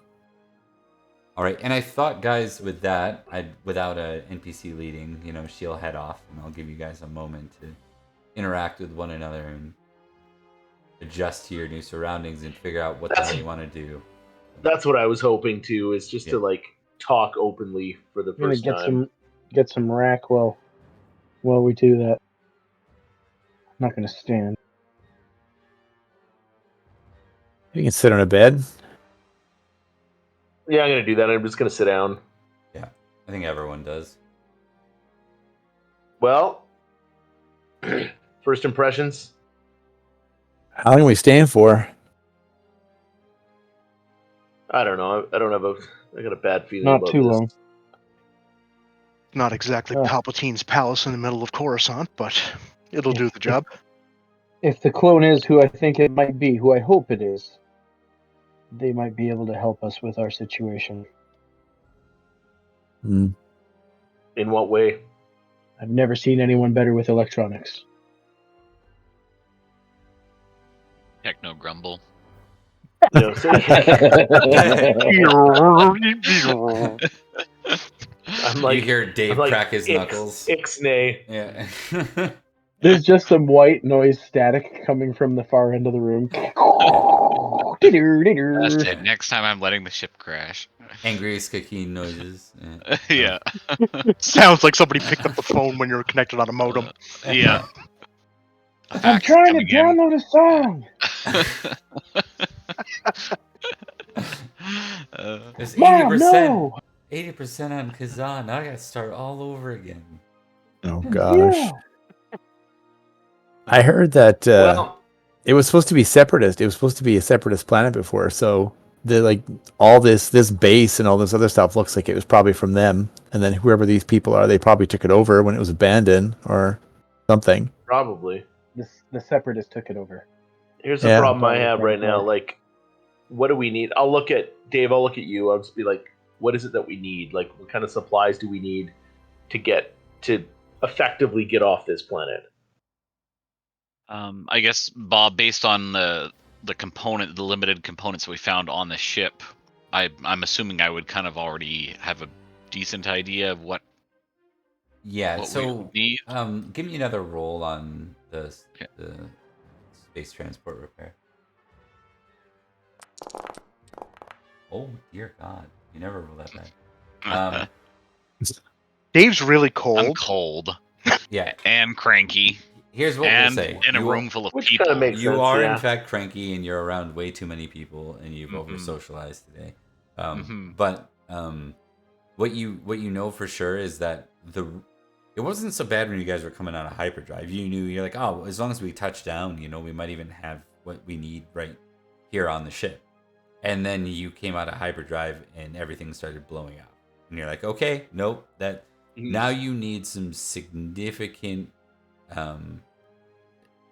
All right, and I thought, guys, with that, without a NPC leading, she'll head off, and I'll give you guys a moment to interact with one another and adjust to your new surroundings and figure out what the hell you want to do. That's what I was hoping to, is just to like talk openly for the I'm gonna first time. get some rack while we do that. I'm not gonna stand. You can sit on a bed. Yeah, I'm gonna do that. I'm just gonna sit down. Yeah, I think everyone does. Well, first impressions. How long are we staying for? I don't know. I don't have I got a bad feeling Not about too this. long. Not exactly Oh. Palpatine's palace in the middle of Coruscant, but it'll do the job. If the clone is who I think it might be, who I hope it is, they might be able to help us with our situation. Hmm. In what way? I've never seen anyone better with electronics. Techno grumble. No, so I'm like, you hear Dave I'm like, crack his knuckles. Ixnay. Yeah. There's just some white noise static coming from the far end of the room. That's it. Next time I'm letting the ship crash. Angry squeaking noises. Yeah. Sounds like somebody picked up the phone when you're connected on a modem. Yeah. I'm trying to download a song. There's Mom, 80%. no. 80% on Kazan. Now I gotta start all over again. Oh gosh. Yeah. I heard that Well, it was supposed to be separatist. It was supposed to be a separatist planet before, so the all this base and all this other stuff looks like it was probably from them. And then whoever these people are, they probably took it over when it was abandoned or something. probably. The separatists took it over. Here's the Yeah. problem I have right now. Like, what do we need? I'll look at Dave. I'll look at you. I'll just be like, what is it that we need? Like, what kind of supplies do we need to effectively get off this planet? I guess, Bob, based on the limited components that we found on the ship, I'm assuming I would kind of already have a decent idea of what. Yeah. What So, we give me another roll on the space transport repair. Oh dear God! You never roll that bad. Dave's really cold. I'm cold Yeah. and cranky Here's what and we'll say. in a You room full of Which people. kinda makes You sense, are yeah. in fact cranky, and you're around way too many people, and you've Mhm. over socialized today. Mhm. But what you know for sure is that it wasn't so bad when you guys were coming out of hyperdrive. You're like, oh, as long as we touch down, we might even have what we need right here on the ship. And then you came out of hyperdrive, and everything started blowing out, and you're like, okay, nope, that. Now you need some significant,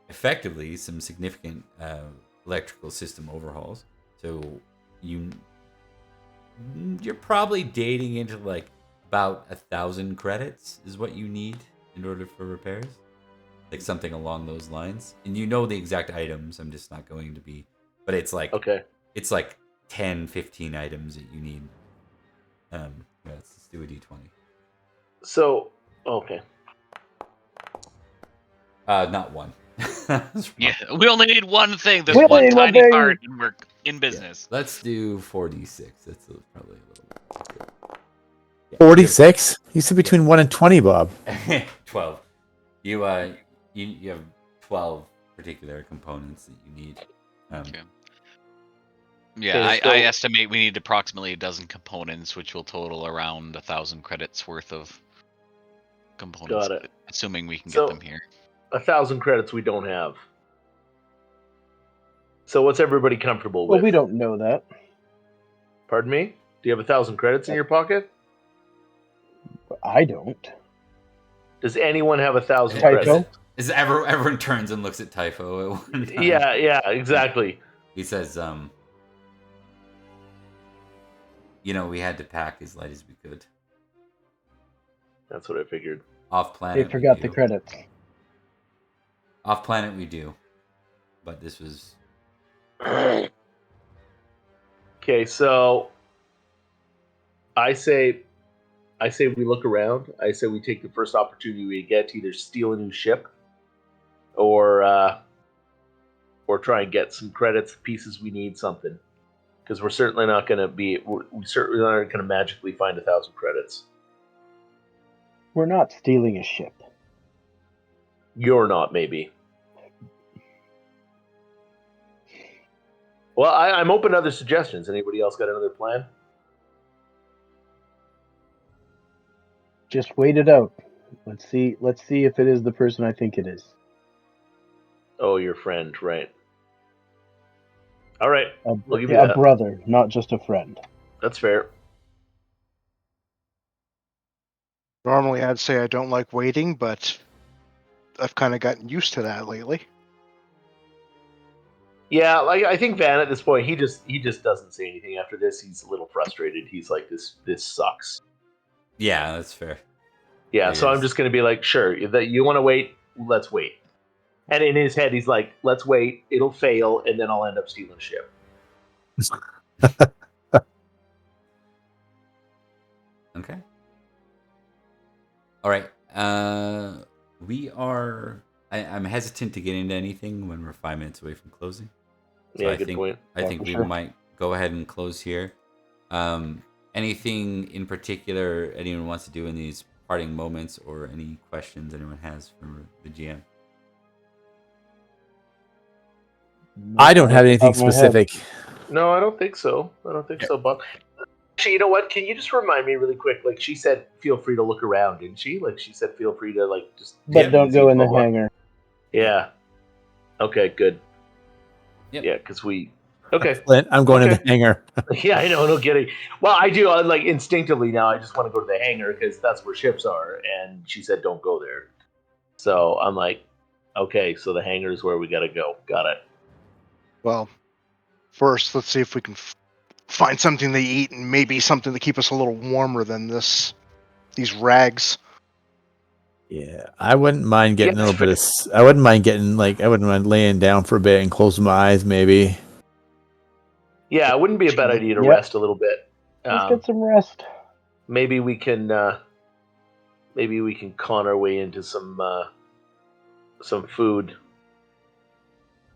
effectively some significant electrical system overhauls. So you're probably dating into like about 1,000 credits is what you need in order for repairs, like something along those lines. And you know the exact items. I'm just not going to be but it's like Okay. it's like 10, 15 items that you need. Yeah, let's do a d20. So, okay. Not one. Yeah, we only need one thing. This We only one need one tiny thing. card, and we're in business. Yeah, let's do 4d6. That's probably a little bit. Yeah, 46. You said between 1 and 20, Bob. 12. You have 12 particular components that you need. Okay. Yeah, Okay, so- I estimate we need approximately a dozen components, which will total around 1,000 credits worth of components. Got it. Assuming we can So- get them here. 1,000 credits we don't have. So what's everybody comfortable Well, with? we don't know that. Pardon me? Do you have 1,000 credits in your pocket? I don't. Does anyone have 1,000 Tycho? credits? Is everyone turns and looks at Typho at one time. Yeah, exactly. He says, we had to pack as light as we could. That's what I figured. Off planet. They forgot we the do. credits. Off planet we do. But this was Okay, so I say we look around. I say we take the first opportunity we get to either steal a new ship or try and get some credits, pieces we need, something. Because we're certainly not going to we certainly aren't going to magically find 1,000 credits. We're not stealing a ship. You're not, maybe. Well, I'm open to other suggestions. Anybody else got another plan? Just wait it out. Let's see if it is the person I think it is. Oh, your friend, right. All right, A, We'll give you a that. brother, not just a friend. that's fair. Normally, I'd say I don't like waiting, but I've kind of gotten used to that lately. Yeah, like I think Vaan at this point, he just doesn't say anything after this. He's a little frustrated. He's like, this sucks. Yeah, that's fair. Yeah, It so I'm is. just gonna be like, sure, that you want to wait, let's wait. And in his head, he's like, let's wait, it'll fail, and then I'll end up stealing a ship. Okay. All right. We are. I'm hesitant to get into anything when we're 5 minutes away from closing. So Yeah, I good think point. I Yeah, think for we sure. might go ahead and close here. Anything in particular anyone wants to do in these parting moments, or any questions anyone has for the GM? I don't have anything Off my head. specific. No, I don't think so. Bob. Actually, you know what? Can you just remind me really quick? Like she said, feel free to look around, didn't she? Like she said, feel free to like just. But Yeah, don't go in the blah, blah. hangar. Yeah. Okay. Good. Yep. Yeah, because we. Okay. Flint, I'm going to the hangar. Yeah, I know. No kidding. Well, I do. Like instinctively now, I just want to go to the hangar because that's where ships are. And she said, "Don't go there." So I'm like, okay. So the hangar is where we gotta go. Got it. Well, first, let's see if we can find something to eat and maybe something to keep us a little warmer than these rags. Yeah, I wouldn't mind getting Yeah, a little bit of. I wouldn't mind getting I wouldn't mind laying down for a bit and closing my eyes, maybe. Yeah, it wouldn't be a bad idea to Yep. rest a little bit. Let's get some rest. Maybe we can con our way into some food.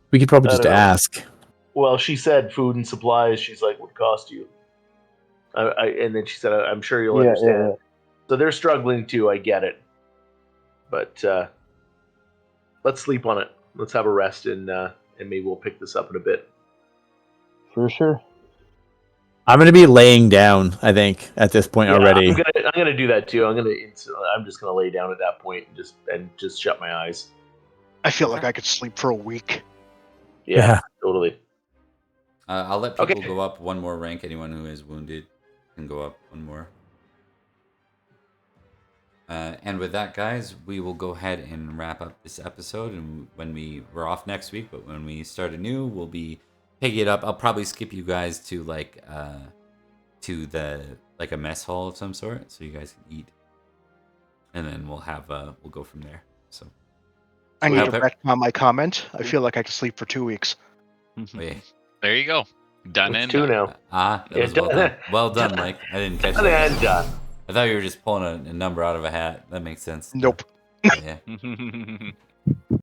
We could probably I just don't know. ask. Well, she said food and supplies. She's like, would cost you. And then she said, I'm sure you'll Yeah, understand. yeah. So they're struggling too. I get it. But let's sleep on it. Let's have a rest, and maybe we'll pick this up in a bit. For sure. I'm going to be laying down, I think, at this point Yeah, already. I'm gonna do that too. I'm just gonna lay down at that point and just shut my eyes. I feel like I could sleep for a week. Yeah. Totally. I'll let people Okay. go up one more rank. Anyone who is wounded can go up one more. And with that, guys, we will go ahead and wrap up this episode. And when we're off next week, but when we start anew, we'll be picking it up. I'll probably skip you guys to a mess hall of some sort, so you guys can eat, and then we'll go from there. So I need Sweet. to retcon my comment. I feel like I could sleep for 2 weeks. wait, There you go. Done It's and two done. now. That Yeah, was well done. done. Well done, Mike. I didn't catch Done that. and done. I thought you were just pulling a number out of a hat. That makes sense. Nope. Yeah.